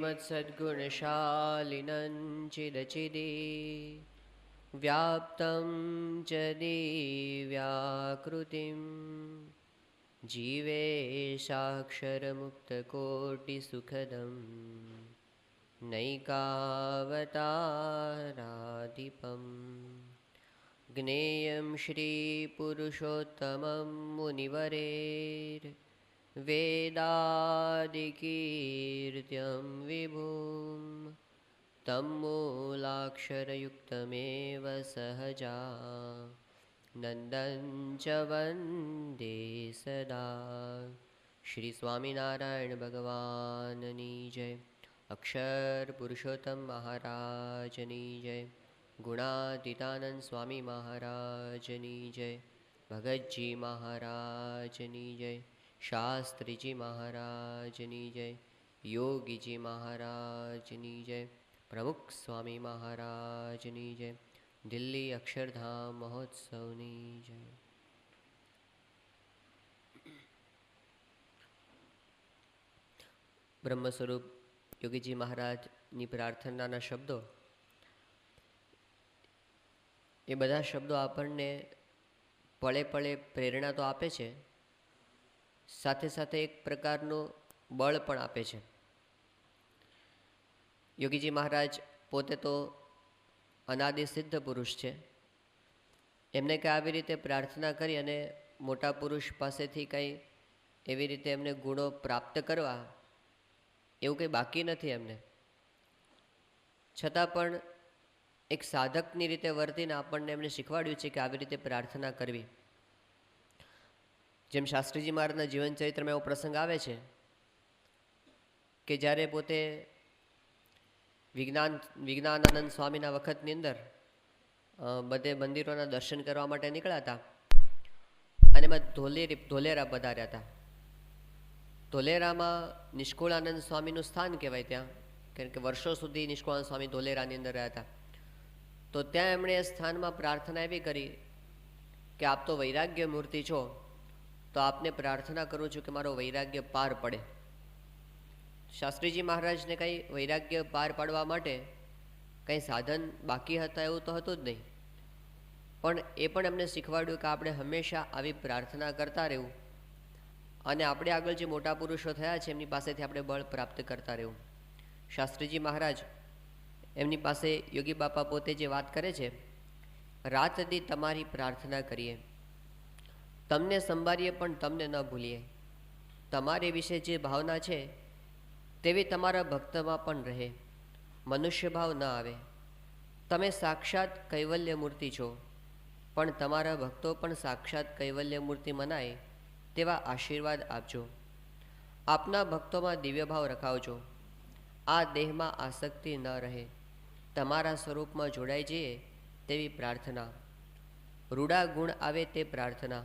श्रीमत्सद्गुणशालिनं चिदचिदे व्याप्तं च दिव्याकृतिं जीवेशाक्षरमुक्तकोटिसुखदं नैकावताराधिपम् ज्ञेयं श्रीपुरुषोत्तमं मुनिवरेर्वेदादिकीर्त्यं विभुं तं मूलाक्षरयुक्तमेव सहजा नन्दं च वन्दे सदा। श्री स्वामिनारायण भगवाननी जय। अक्षर पुरुषोत्तम महाराजनी जय। गुणातीतानंद स्वामी महाराजनी जय। भगतजी महाराजनी जय। शास्त्री जी महाराजनी जय। योगी जी महाराजनी जय। प्रमुख स्वामी महाराजनी जय। दिल्ली अक्षरधाम महोत्सवनी जय। ब्रह्म स्वरूप योगीजी महाराजની પ્રાર્થનાના શબ્દો, એ બધા શબ્દો આપણને પળે પળે પ્રેરણા તો આપે છે, સાથે સાથે એક પ્રકારનું બળ પણ આપે છે. યોગીજી મહારાજ પોતે તો અનાદિ સિદ્ધ પુરુષ છે. એમને કંઈ આવી રીતે પ્રાર્થના કરી અને મોટા પુરુષ પાસેથી કંઈ એવી રીતે એમને ગુણો પ્રાપ્ત કરવા એવું કંઈ બાકી નથી એમને. છતાં પણ એક સાધકની રીતે વર્તીને આપણને એમને શીખવાડ્યું છે કે આવી રીતે પ્રાર્થના કરવી. જેમ શાસ્ત્રીજી મહારાજના જીવન ચરિત્રમાં એવો પ્રસંગ આવે છે કે જ્યારે પોતે વિજ્ઞાનાનંદ સ્વામીના વખતની અંદર બધે મંદિરોના દર્શન કરવા માટે નીકળ્યા હતા અને એમાં ધોલેરા પધાર્યા હતા. ધોલેરામાં નિષ્કુળાનંદ સ્વામીનું સ્થાન કહેવાય ત્યાં, કારણ કે વર્ષો સુધી નિષ્કુળાનંદ સ્વામી ધોલેરાની અંદર રહ્યા હતા. તો ત્યાં એમણે એ સ્થાનમાં પ્રાર્થના એવી કરી કે આપ તો વૈરાગ્ય મૂર્તિ છો, તો આપને પ્રાર્થના કરું છું કે મારો વૈરાગ્ય પાર પડે. શાસ્ત્રીજી મહારાજને કંઈ વૈરાગ્ય પાર પાડવા માટે કંઈ સાધન બાકી હતા એવું તો હતું જ નહીં, પણ એ પણ એમને શીખવાડ્યું કે આપણે હંમેશા આવી પ્રાર્થના કરતા રહેવું અને આપણે આગળ જે મોટા પુરુષો થયા છે એમની પાસેથી આપણે બળ પ્રાપ્ત કરતા રહેવું. શાસ્ત્રીજી મહારાજ એમની પાસે યોગી બાપા પોતે જે વાત કરે છે, રાત દી તમારી પ્રાર્થના કરીએ, તમને સંભાળીએ પણ તમને ન ભૂલીએ, તમારી વિશે જે ભાવના છે તેવી તમારા ભક્તમાં પણ રહે, મનુષ્ય ભાવ ન આવે. તમે સાક્ષાત કૈવલ્ય મૂર્તિ છો, પણ તમારા ભક્તો પણ સાક્ષાત કૈવલ્ય મૂર્તિ મનાય તેવા આશીર્વાદ આપજો. આપના ભક્તોમાં દિવ્ય ભાવ રખાવજો. આ દેહમાં આસક્તિ ન રહે, તમારા સ્વરૂપમાં જોડાઈ જઈએ તેવી પ્રાર્થના. રૂડા ગુણ આવે તે પ્રાર્થના.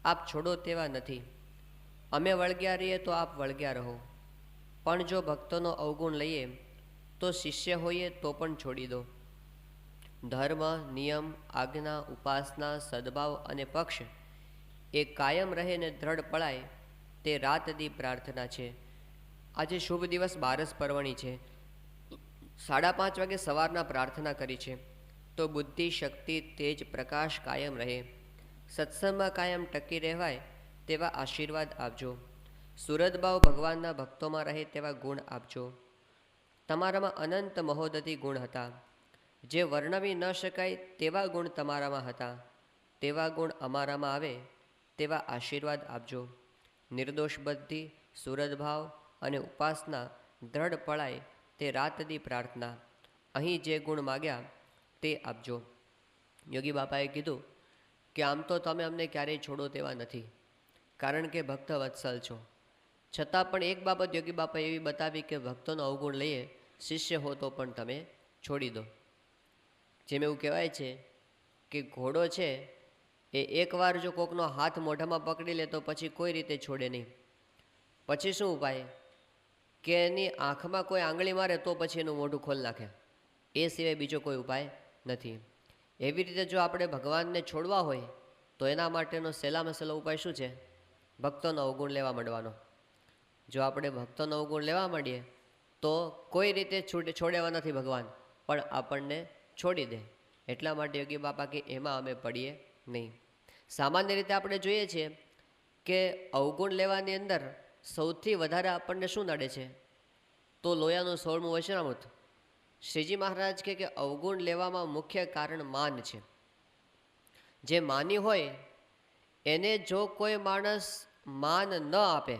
આપ છોડો તેવા નથી. અમે વળગ્યા રહીએ તો આપ વળગ્યા રહો, પણ જો ભક્તોનો અવગુણ લઈએ તો શિષ્ય હોઈએ તો પણ છોડી દો. ધર્મ, નિયમ, આજ્ઞા, ઉપાસના, સદભાવ અને પક્ષ એ કાયમ રહે ને દ્રઢ પળાય તે રાત દી પ્રાર્થના છે. આજે શુભ દિવસ બારસ પર્વણી છે. 5:30 વાગે સવારના પ્રાર્થના કરી છે, તો બુદ્ધિ, શક્તિ, તેજ, પ્રકાશ કાયમ રહે. સત્સંગમાં કાયમ ટકી રહેવાય તેવા આશીર્વાદ આપજો. સુરદભાવ ભગવાનના ભક્તોમાં રહે તેવા ગુણ આપજો. તમારામાં અનંત મહોદધિ ગુણ હતા, જે વર્ણવી ન શકાય તેવા ગુણ તમારામાં હતા, તેવા ગુણ અમારામાં આવે તેવા આશીર્વાદ આપજો. નિર્દોષ બુદ્ધિ, સુરદભાવ અને ઉપાસના દ્રઢ પળાય તે રાતદી પ્રાર્થના. અહીં જે ગુણ માગ્યા તે આપજો. યોગી બાપાએ કીધું કે આમ તો તમે અમને ક્યારેય છોડો તેવા નથી, કારણ કે ભક્ત વત્સલ છો. છતાં પણ એક બાબત યોગી બાપાએ એવી બતાવી કે ભક્તોનો અવગુણ લઈએ, શિષ્ય હો તો પણ તમે છોડી દો. જેમ એવું કહેવાય છે કે ઘોડો છે એ એકવાર જો કોકનો હાથ મોઢામાં પકડી લે તો પછી કોઈ રીતે છોડે નહીં. પછી શું ઉપાય કે એની આંખમાં કોઈ આંગળી મારે તો પછી એનું મોઢું ખોલી નાખે, એ સિવાય બીજો કોઈ ઉપાય નથી. એવી રીતે જો આપણે ભગવાનને છોડવા હોય તો એના માટેનો સહેલામાં સહેલો ઉપાય શું છે? ભક્તોનો અવગુણ લેવા માંડવાનો. જો આપણે ભક્તોનો અવગુણ લેવા માંડીએ તો કોઈ રીતે છોડેવા નથી ભગવાન, પણ આપણને છોડી દે. એટલા માટે યોગી બાપા કે એમાં અમે પડીએ નહીં. સામાન્ય રીતે આપણે જોઈએ છીએ કે અવગુણ લેવાની અંદર સૌથી વધારે આપણને શું નડે છે? તો લોયાનું 16મું વચનામૃત. શ્રીજી મહારાજ કહે કે અવગુણ લેવામાં મુખ્ય કારણ માન છે. જે માની હોય એને જો કોઈ માણસ માન ન આપે,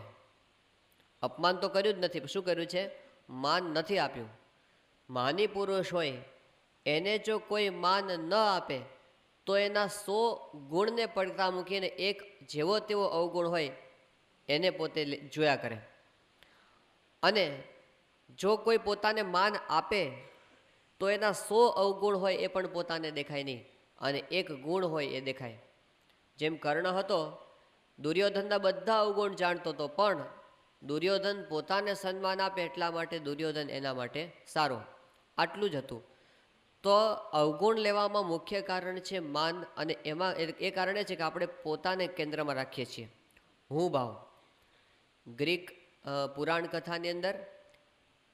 અપમાન તો કર્યું જ નથી, શું કર્યું છે? માન નથી આપ્યું. માની પુરુષ હોય એને જો કોઈ માન ન આપે તો એના 100 ગુણને પડતા મૂકીને એક જેવો તેવો અવગુણ હોય એને પોતે જોયા કરે. અને જો કોઈ પોતાને માન આપે તો એના 100 અવગુણ હોય એ પણ પોતાને દેખાય નહીં, અને એક ગુણ હોય એ દેખાય. જેમ કર્ણ હતો, દુર્યોધનના બધા અવગુણ જાણતો હતો, પણ દુર્યોધન પોતાને સન્માન આપે એટલા માટે દુર્યોધન એના માટે સારો, આટલું જ હતું. તો અવગુણ લેવામાં મુખ્ય કારણ છે માન, અને એમાં એ કારણે છે કે આપણે પોતાને કેન્દ્રમાં રાખીએ છીએ. હું ભાવ. ગ્રીક પુરાણ કથાની અંદર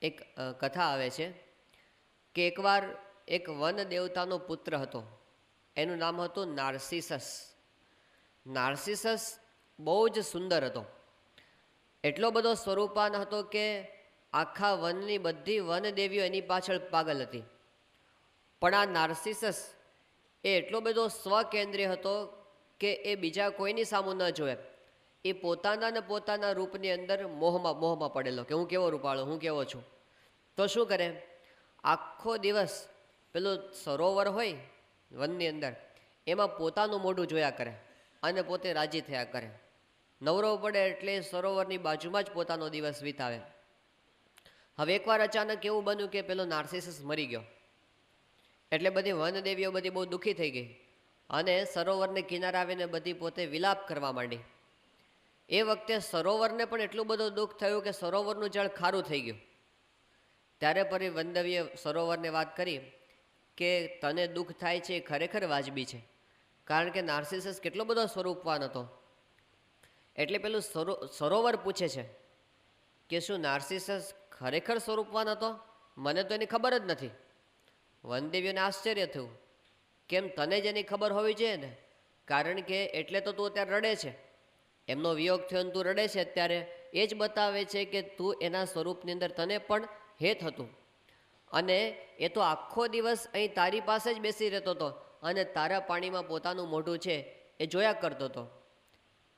એક કથા આવે છે કે એકવાર એક વન દેવતાનો પુત્ર હતો, એનું નામ હતું નાર્સિસસ. નાર્સિસસ બહુ જ સુંદર હતો, એટલો બધો સ્વરૂપાન હતો કે આખા વનની બધી વનદેવીઓ એની પાછળ પાગલ હતી. પણ આ નાર્સિસસ એ એટલો બધો સ્વકેન્દ્રીય હતો કે એ બીજા કોઈની સામું ન જોવે. એ પોતાના ને પોતાના રૂપની અંદર મોહમાં પડેલો કે હું કેવો રૂપાળો, હું કેવો છું. તો શું કરે? આખો દિવસ પેલું સરોવર હોય વનની અંદર, એમાં પોતાનું મોઢું જોયા કરે અને પોતે રાજી થયા કરે. નવરો પડે એટલે સરોવરની બાજુમાં જ પોતાનો દિવસ વિતાવે. હવે એકવાર અચાનક એવું બન્યું કે પેલો નાર્સિસસ મરી ગયો. એટલે બધી વનદેવીઓ બધી બહુ દુઃખી થઈ ગઈ અને સરોવરને કિનારે આવીને બધી પોતે વિલાપ કરવા માંડી. એ વખતે સરોવરને પણ એટલું બધું દુઃખ થયું કે સરોવરનું જળ ખારું થઈ ગયું. ત્યારે પછી વનદેવીએ સરોવરને વાત કરી કે તને દુઃખ થાય છે એ ખરેખર વાજબી છે, કારણ કે નાર્સિસસ કેટલો બધો સ્વરૂપવાન હતો. એટલે પેલું સરોવર પૂછે છે કે શું નાર્સિસસ ખરેખર સ્વરૂપવાન હતો? મને તો એની ખબર જ નથી. વનદેવીઓને આશ્ચર્ય થયું, કેમ તને જ એની ખબર હોવી જોઈએ ને, કારણ કે એટલે તો તું અત્યારે રડે છે. એમનો વિયોગ થયો ને તું રડે છે અત્યારે, એ જ બતાવે છે કે તું એના સ્વરૂપની અંદર તને પણ હેત હતું. અને એ તો આખો દિવસ અહીં તારી પાસે જ બેસી રહેતો હતો અને તારા પાણીમાં પોતાનું મોઢું છે એ જોયા કરતો હતો.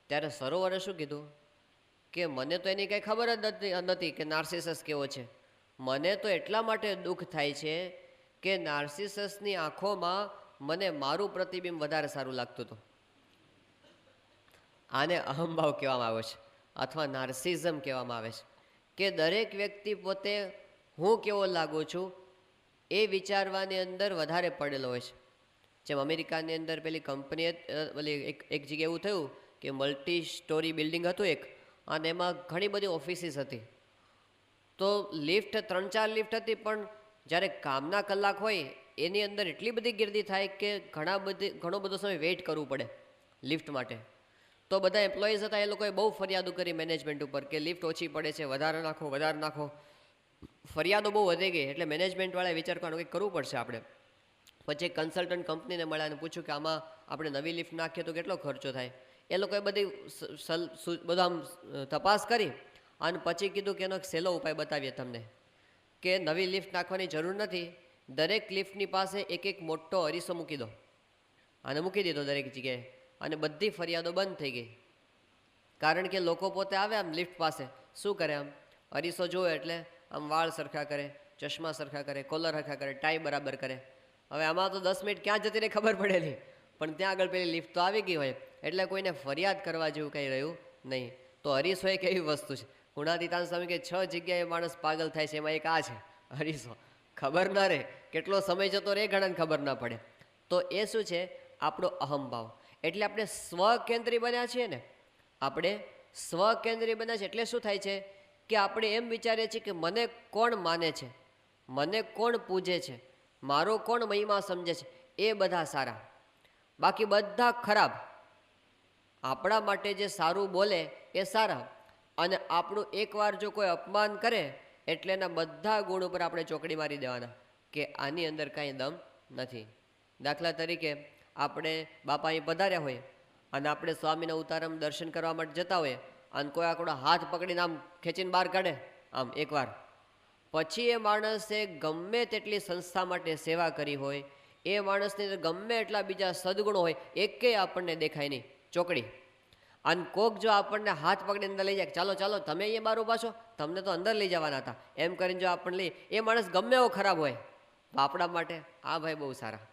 ત્યારે સરોવરે શું કીધું કે મને તો એની કંઈ ખબર જ નથી કે નાર્સિસસ કેવો છે. મને તો એટલા માટે દુઃખ થાય છે કે નાર્સિસસની આંખોમાં મને મારું પ્રતિબિંબ વધારે સારું લાગતું હતું. આને અહંભાવ કહેવામાં આવે છે, અથવા નાર્સિઝમ કહેવામાં આવે છે, કે દરેક વ્યક્તિ પોતે હું કેવો લાગુ છું એ વિચારવાની અંદર વધારે પડેલો હોય છે. જેમ અમેરિકાની અંદર પેલી કંપનીએ એક જગ્યાએ એવું થયું કે મલ્ટી સ્ટોરી બિલ્ડિંગ હતું એક, અને એમાં ઘણી બધી ઓફિસીસ હતી. તો લિફ્ટ 3-4 લિફ્ટ હતી, પણ જ્યારે કામના કલાક હોય એની અંદર એટલી બધી ગીર્દી થાય કે ઘણો બધો સમય વેઇટ કરવું પડે લિફ્ટ માટે. તો બધા એમ્પ્લોઈઝ હતા, એ લોકોએ બહુ ફરિયાદો કરી મેનેજમેન્ટ ઉપર કે લિફ્ટ ઓછી પડે છે, વધારે નાખો. ફરિયાદો બહુ વધી ગઈ, એટલે મેનેજમેન્ટવાળાએ વિચાર કરવાનો કંઈક કરવું પડશે આપણે. પછી કન્સલ્ટન્ટ કંપનીને મળ્યા અને પૂછ્યું કે આમાં આપણે નવી લિફ્ટ નાખીએ તો કેટલો ખર્ચો થાય. એ લોકોએ બધું આમ તપાસ કરી અને પછી કીધું કે એનો એક સહેલો ઉપાય બતાવીએ તમને, કે નવી લિફ્ટ નાખવાની જરૂર નથી, દરેક લિફ્ટની પાસે એક મોટો અરીસો મૂકી દો. અને મૂકી દીધો દરેક જગ્યાએ, અને બધી ફરિયાદો બંધ થઈ ગઈ. કારણ કે લોકો પોતે આવે આમ લિફ્ટ પાસે, શું કરે, આમ અરીસો જોવે એટલે આમ વાળ સરખા કરે, ચશ્મા સરખા કરે, કોલર સરખા કરે, ટાઈ બરાબર કરે. હવે આમાં તો 10 મિનિટ ક્યાં જતી રહી ખબર પડે નહીં, પણ ત્યાં આગળ પેલી લિફ્ટ તો આવી ગઈ હોય એટલે કોઈને ફરિયાદ કરવા જેવું કંઈ રહ્યું નહીં. તો અરીસો એક એવી વસ્તુ છે, ગુણાતીતાન સ્વામી કે 6 જગ્યાએ માણસ પાગલ થાય છે, એમાં એક આ છે અરીસો. ખબર ના રહે, કેટલો સમય જતો રહે ઘણાને ખબર ના પડે. તો એ શું છે? આપણો અહંભાવ. એટલે આપણે સ્વકેન્દ્રી બન્યા છીએ ને, આપણે સ્વકેન્દ્રી બન્યા છે એટલે શું થાય છે કે આપણે એમ વિચારીએ છીએ કે મને કોણ માને છે, મને કોણ પૂજે છે, મારો કોણ મહિમા સમજે છે, એ બધા સારા, બાકી બધા ખરાબ. આપણા માટે જે સારું બોલે એ સારા, અને આપણું એકવાર જો કોઈ અપમાન કરે એટલે એના બધા ગુણ ઉપર આપણે ચોકડી મારી દેવાના કે આની અંદર કાંઈ દમ નથી. દાખલા તરીકે આપણે બાપા અહીં પધાર્યા હોય અને આપણે સ્વામીના ઉતારમ દર્શન કરવા માટે જતા હોઈએ અને કોઈ આપણો હાથ પકડીને આમ ખેંચીને બહાર કાઢે આમ એકવાર, પછી એ માણસે ગમે તેટલી સંસ્થા માટે સેવા કરી હોય, એ માણસની અંદર ગમે એટલા બીજા સદગુણો હોય, એકેય આપણને દેખાય નહીં ચોકડી. અને કોક જો આપણને હાથ પકડીને અંદર લઈ જાય, ચાલો ચાલો તમે અહીંયા બહાર ઊભા છો, તમને તો અંદર લઈ જવાના હતા, એમ કરીને જો આપણને લઈ, એ માણસ ગમે એવો ખરાબ હોય તો આપણા માટે આ ભાઈ બહુ સારા,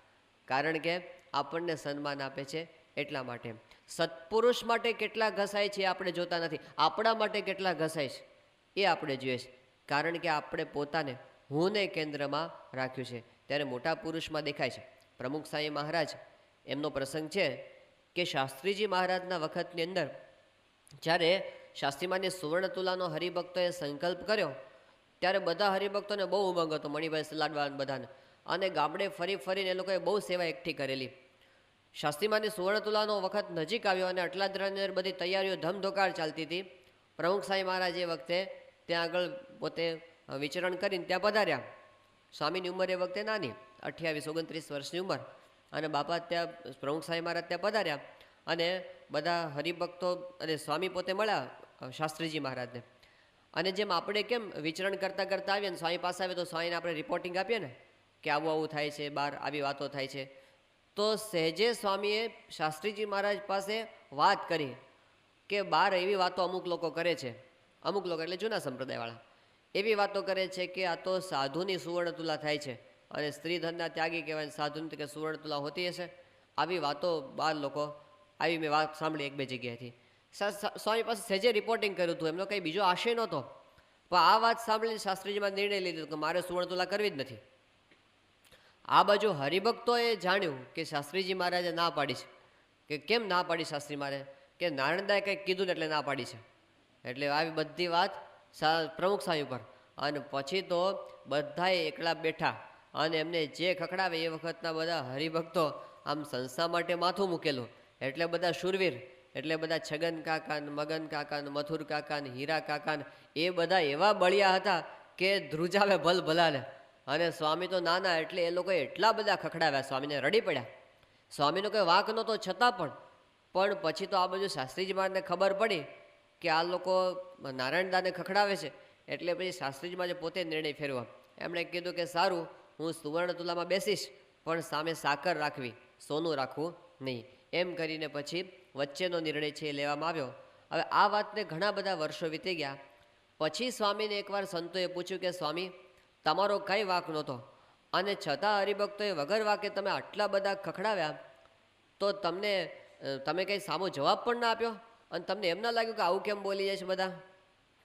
કારણ કે આપણને સન્માન આપે છે એટલા માટે. સત્પુરુષ માટે કેટલા ઘસાય છે આપણે જોતા નથી, આપણા માટે કેટલા ઘસાય છે એ આપણે જોઈએ છે, કારણ કે આપણે પોતાને હુંને કેન્દ્રમાં રાખ્યું છે. ત્યારે મોટા પુરુષમાં દેખાય છે. પ્રમુખ સાંઈ મહારાજ એમનો પ્રસંગ છે કે શાસ્ત્રીજી મહારાજના વખતની અંદર જ્યારે શાસ્ત્રીમાની સુવર્ણ તુલાનો હરિભક્તોએ સંકલ્પ કર્યો ત્યારે બધા હરિભક્તોને બહુ ઉમંગ હતો, મણિભાઈ સલાડવાન બધાને, અને ગામડે ફરી ફરીને એ લોકોએ બહુ સેવા એકઠી કરેલી. શાસ્ત્રીમાની સુવર્ણ તુલાનો વખત નજીક આવ્યો અને અટલાદરાની અંદર બધી તૈયારીઓ ધમધોકાર ચાલતી હતી. પ્રમુખ સાંઈ મહારાજ એ વખતે ત્યાં આગળ પોતે વિચરણ કરીને ત્યાં પધાર્યા. સ્વામીની ઉંમર એ વખતે નાની, 28-29 વર્ષની ઉંમર, અને બાપા ત્યાં પ્રમુખ સાંઈ મહારાજ ત્યાં પધાર્યા અને બધા હરિભક્તો અને સ્વામી પોતે મળ્યા શાસ્ત્રીજી મહારાજને. અને જેમ આપણે કેમ વિચરણ કરતાં કરતાં આવીએ ને સ્વામી પાસે આવે તો સ્વામીને આપણે રિપોર્ટિંગ આપીએ ને કે આવું આવું થાય છે, બહાર આવી વાતો થાય છે, તો સહેજે સ્વામીએ શાસ્ત્રીજી મહારાજ પાસે વાત કરી કે બહાર એવી વાતો અમુક લોકો કરે છે, અમુક લોકો એટલે જૂના સંપ્રદાયવાળા એવી વાતો કરે છે કે આ તો સાધુની સુવર્ણ તુલા થાય છે અને સ્ત્રી ધનના ત્યાગી કહેવાય, સાધુની કે સુવર્ણ તુલા હોતી હશે, આવી વાતો બાર લોકો, આવી મેં વાત સાંભળી એક બે જગ્યાએથી. સ્વામી પાસે સહેજે રિપોર્ટિંગ કર્યું હતું, એમનો કંઈ બીજો આશય નહોતો, પણ આ વાત સાંભળીને શાસ્ત્રીજીમાં નિર્ણય લીધો કે મારે સુવર્ણ તુલા કરવી જ નથી. આ બાજુ હરિભક્તોએ જાણ્યું કે શાસ્ત્રીજી મહારાજે ના પાડી છે, કે કેમ ના પાડી શાસ્ત્રી મહારાજ, કે નારણદાએ કંઈક કીધું ને એટલે ના પાડી છે, એટલે આવી બધી વાત પ્રમુખ સ્વામી ઉપર. અને પછી તો બધાએ એકલા બેઠા અને એમને જે ખખડાવે એ વખતના બધા હરિભક્તો આમ સંસ્થા માટે માથું મૂકેલું, એટલે બધા શૂરવીર, એટલે બધા છગન કાકા ને મગન કાકા ને મથુર કાકા ને હીરા કાકા ને એ બધા એવા બળિયા હતા કે ધ્રુજાવે ભલ ભલાને. અને સ્વામી તો નાના એટલે એ લોકોએ એટલા બધા ખખડાવ્યા, સ્વામીને રડી પડ્યા. સ્વામીનો કંઈ વાંક નહોતો છતાં પણ પછી તો આ બધું શાસ્ત્રીજી મહારાજને ખબર પડી કે આ લોકો નારાયણદાને ખખડાવે છે, એટલે પછી શાસ્ત્રીજી મહારાજે પોતે નિર્ણય ફેરવ્યો. એમણે કીધું કે સારું, હું સુવર્ણ તુલામાં બેસીશ પણ સામે સાકર રાખવી, સોનું રાખવું નહીં, એમ કરીને પછી વચ્ચેનો નિર્ણય છે એ લેવામાં આવ્યો. હવે આ વાતને ઘણા બધા વર્ષો વીતી ગયા. પછી સ્વામીને એકવાર સંતોએ પૂછ્યું કે સ્વામી, તમારો કંઈ વાંક નહોતો અને છતાં હરિભક્તોએ વગર વાંકે તમે આટલા બધા ખખડાવ્યા, તો તમે કંઈ સામો જવાબ પણ ના આપ્યો અને તમને એમ ના લાગ્યું કે આવું કેમ બોલી જાય છે બધા?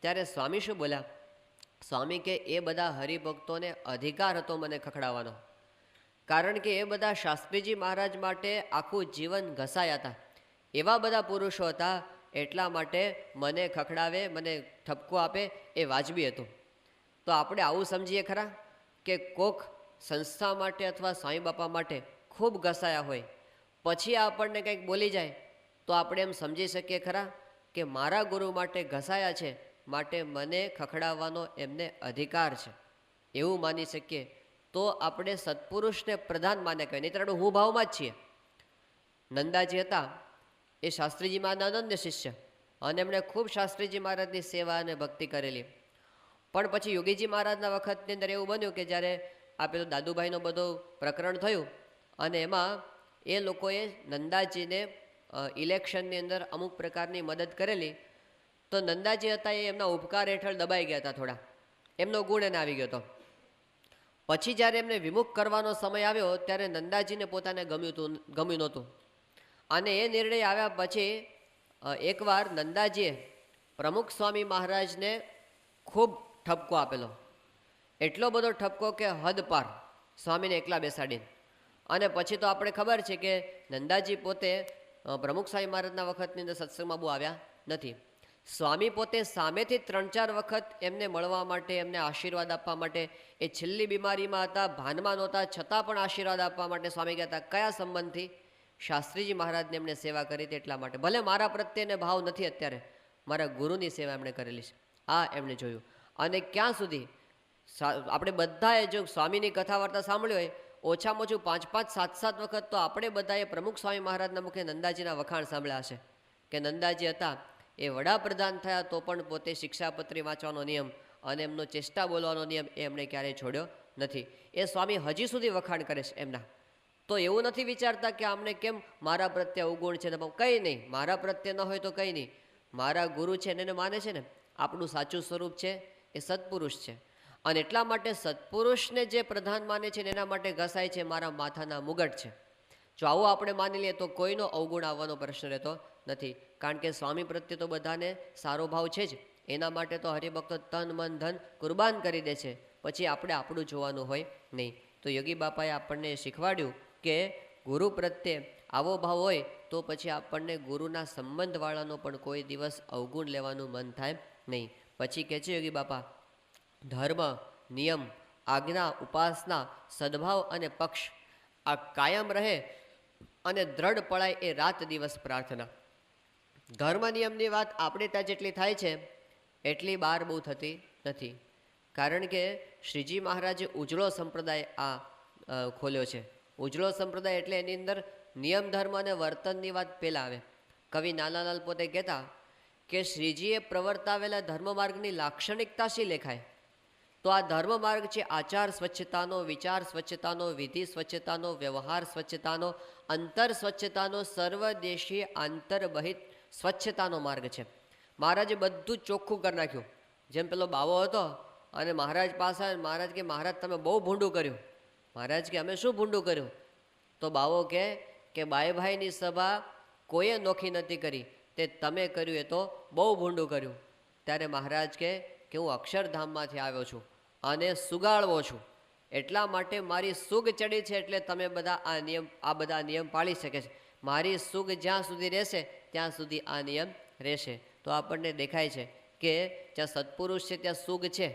ત્યારે સ્વામી શું બોલ્યા? સ્વામી કે એ બધા હરિભક્તોને અધિકાર હતો મને ખખડાવવાનો, કારણ કે એ બધા શાસ્ત્રીજી મહારાજ માટે આખું જીવન ઘસાયા હતા, એવા બધા પુરુષો હતા, એટલા માટે મને ખખડાવે, મને ઠપકો આપે એ વાજબી હતું. તો આપણે આવું સમજીએ ખરા કે કોક સંસ્થા માટે અથવા સ્વામી બાપા માટે ખૂબ ઘસાયા હોય, પછી આપણને કંઈક બોલી જાય તો આપણે એમ સમજી શકીએ ખરા કે મારા ગુરુ માટે ઘસાયા છે, માટે મને ખખડાવવાનો એમને અધિકાર છે, એવું માની શકીએ તો આપણે સત્પુરુષને પ્રધાન માને કહેવાય. નહીં તો હું ભાવમાં જ છીએ. નંદાજી હતા એ શાસ્ત્રીજી મહારાજના અનન્ય શિષ્ય અને એમણે ખૂબ શાસ્ત્રીજી મહારાજની સેવા અને ભક્તિ કરેલી. પણ પછી યોગીજી મહારાજના વખતની અંદર એવું બન્યું કે જ્યારે આ પેલું દાદુભાઈનો બધો પ્રકરણ થયું અને એમાં એ લોકોએ નંદાજીને ઇલેક્શનની અંદર અમુક પ્રકારની મદદ કરેલી, તો નંદાજી હતા એ એમના ઉપકાર હેઠળ દબાઈ ગયા હતા, થોડા એમનો ગુણ એને આવી ગયો હતો. પછી જ્યારે એમને વિમુખ કરવાનો સમય આવ્યો ત્યારે નંદાજીને પોતાને ગમ્યું નહોતું અને એ નિર્ણય આવ્યા પછી એકવાર નંદાજીએ પ્રમુખ સ્વામી મહારાજને ખૂબ ઠપકો આપેલો, એટલો બધો ઠપકો કે હદ પાર, સ્વામીને એકલા બેસાડીને. અને પછી તો આપણે ખબર છે કે નંદાજી પોતે પ્રમુખ સ્વામી મહારાજના વખતની અંદર સત્સંગમાં બહુ આવ્યા નથી. સ્વામી પોતે સામેથી 3-4 વખત એમને મળવા માટે, એમને આશીર્વાદ આપવા માટે, એ છેલ્લી બીમારીમાં હતા, ભાનમાં નહોતા, છતાં પણ આશીર્વાદ આપવા માટે સ્વામી ગયા હતા. કયા સંબંધથી? શાસ્ત્રીજી મહારાજને એમણે સેવા કરી હતી એટલા માટે. ભલે મારા પ્રત્યેને ભાવ નથી અત્યારે, મારા ગુરુની સેવા એમણે કરેલી છે, આ એમણે જોયું. અને ક્યાં સુધી આપણે બધાએ જો સ્વામીની કથા વાર્તા સાંભળી હોય ઓછામાં ઓછું 5-5, 7-7 વખત તો આપણે બધાએ પ્રમુખ સ્વામી મહારાજના મુખે નંદાજીના વખાણ સાંભળ્યા છે કે નંદાજી હતા એ વડાપ્રધાન થયા તો પણ પોતે શિક્ષાપત્રી વાંચવાનો નિયમ અને એમનો ચેષ્ટા બોલવાનો નિયમ એ એમણે ક્યારેય છોડ્યો નથી. એ સ્વામી હજી સુધી વખાણ કરે છે એમના. તો એવું નથી વિચારતા કે આમને કેમ મારા પ્રત્યે અવગુણ છે ને, કંઈ નહીં, મારા પ્રત્યે ન હોય તો કંઈ નહીં. મારા ગુરુ છે એને માને છે ને, આપણું સાચું સ્વરૂપ છે એ સત્પુરુષ છે અને એટલા માટે સત્પુરુષને જે પ્રધાન માને છે ને એના માટે ઘસાય છે મારા માથાના મુગટ છે. જો આવું આપણે માની લઈએ તો કોઈનો અવગુણ આવવાનો પ્રશ્ન રહેતો નથી, કારણ કે સ્વામી પ્રત્યે તો બધાને સારો ભાવ છે જ. એના માટે તો હરિભક્તો તન મન ધન કુરબાન કરી દે છે, પછી આપણે આપણું જોવાનું હોય નહીં. તો યોગી બાપાએ આપણને શીખવાડ્યું કે ગુરુ પ્રત્યે આવો ભાવ હોય તો પછી આપણને ગુરુના સંબંધવાળાનો પણ કોઈ દિવસ અવગુણ લેવાનું મન થાય નહીં. પછી કહે છે યોગી બાપા, ધર્મ, નિયમ, આજ્ઞા, ઉપાસના, સદભાવ અને પક્ષ આ કાયમ રહે અને દ્રઢ પડાય એ રાત દિવસ પ્રાર્થના. ધર્મ નિયમની વાત આપણે ત્યાં જેટલી થાય છે એટલી બહાર બહુ થતી નથી, કારણ કે શ્રીજી મહારાજે ઉજળો સંપ્રદાય આ ખોલ્યો છે. ઉજળો સંપ્રદાય એટલે એની અંદર નિયમ ધર્મ અને વર્તનની વાત પહેલાં આવે. કવિ નાનાલાલ પોતે કહેતા કે શ્રીજીએ પ્રવર્તાવેલા ધર્મ માર્ગની લાક્ષણિકતા શી લેખાય? તો આ ધર્મ માર્ગ છે આચાર સ્વચ્છતાનો, વિચાર સ્વચ્છતાનો, વિધિ સ્વચ્છતાનો, વ્યવહાર સ્વચ્છતાનો, અંતર સ્વચ્છતાનો, સર્વદેશી આંતરબહિત સ્વચ્છતાનો માર્ગ છે. મહારાજે બધું જ ચોખ્ખું કરી નાખ્યું. જેમ પેલો બાવો હતો અને મહારાજ પાસે મહારાજ કે મહારાજ તમે બહુ ભૂંડું કર્યું. મહારાજ કે અમે શું ભૂંડું કર્યું? તો બાવો કે બાઈભાઈની સભા કોઈએ નોખી નથી કરી, તે તમે કર્યું એ તો બહુ ભૂંડું કર્યું. ત્યારે મહારાજ કે હું અક્ષરધામમાંથી આવ્યો છું અને સુગાળવો છું, એટલા માટે મારી સુગ ચડી છે, એટલે તમે બધા આ બધા નિયમ પાળી શકે છે. મારી સુગ જ્યાં સુધી રહેશે ત્યાં સુધી આ નિયમ રહેશે. તો આપણને દેખાય છે કે જ્યાં સત્પુરુષ છે ત્યાં સુગ છે,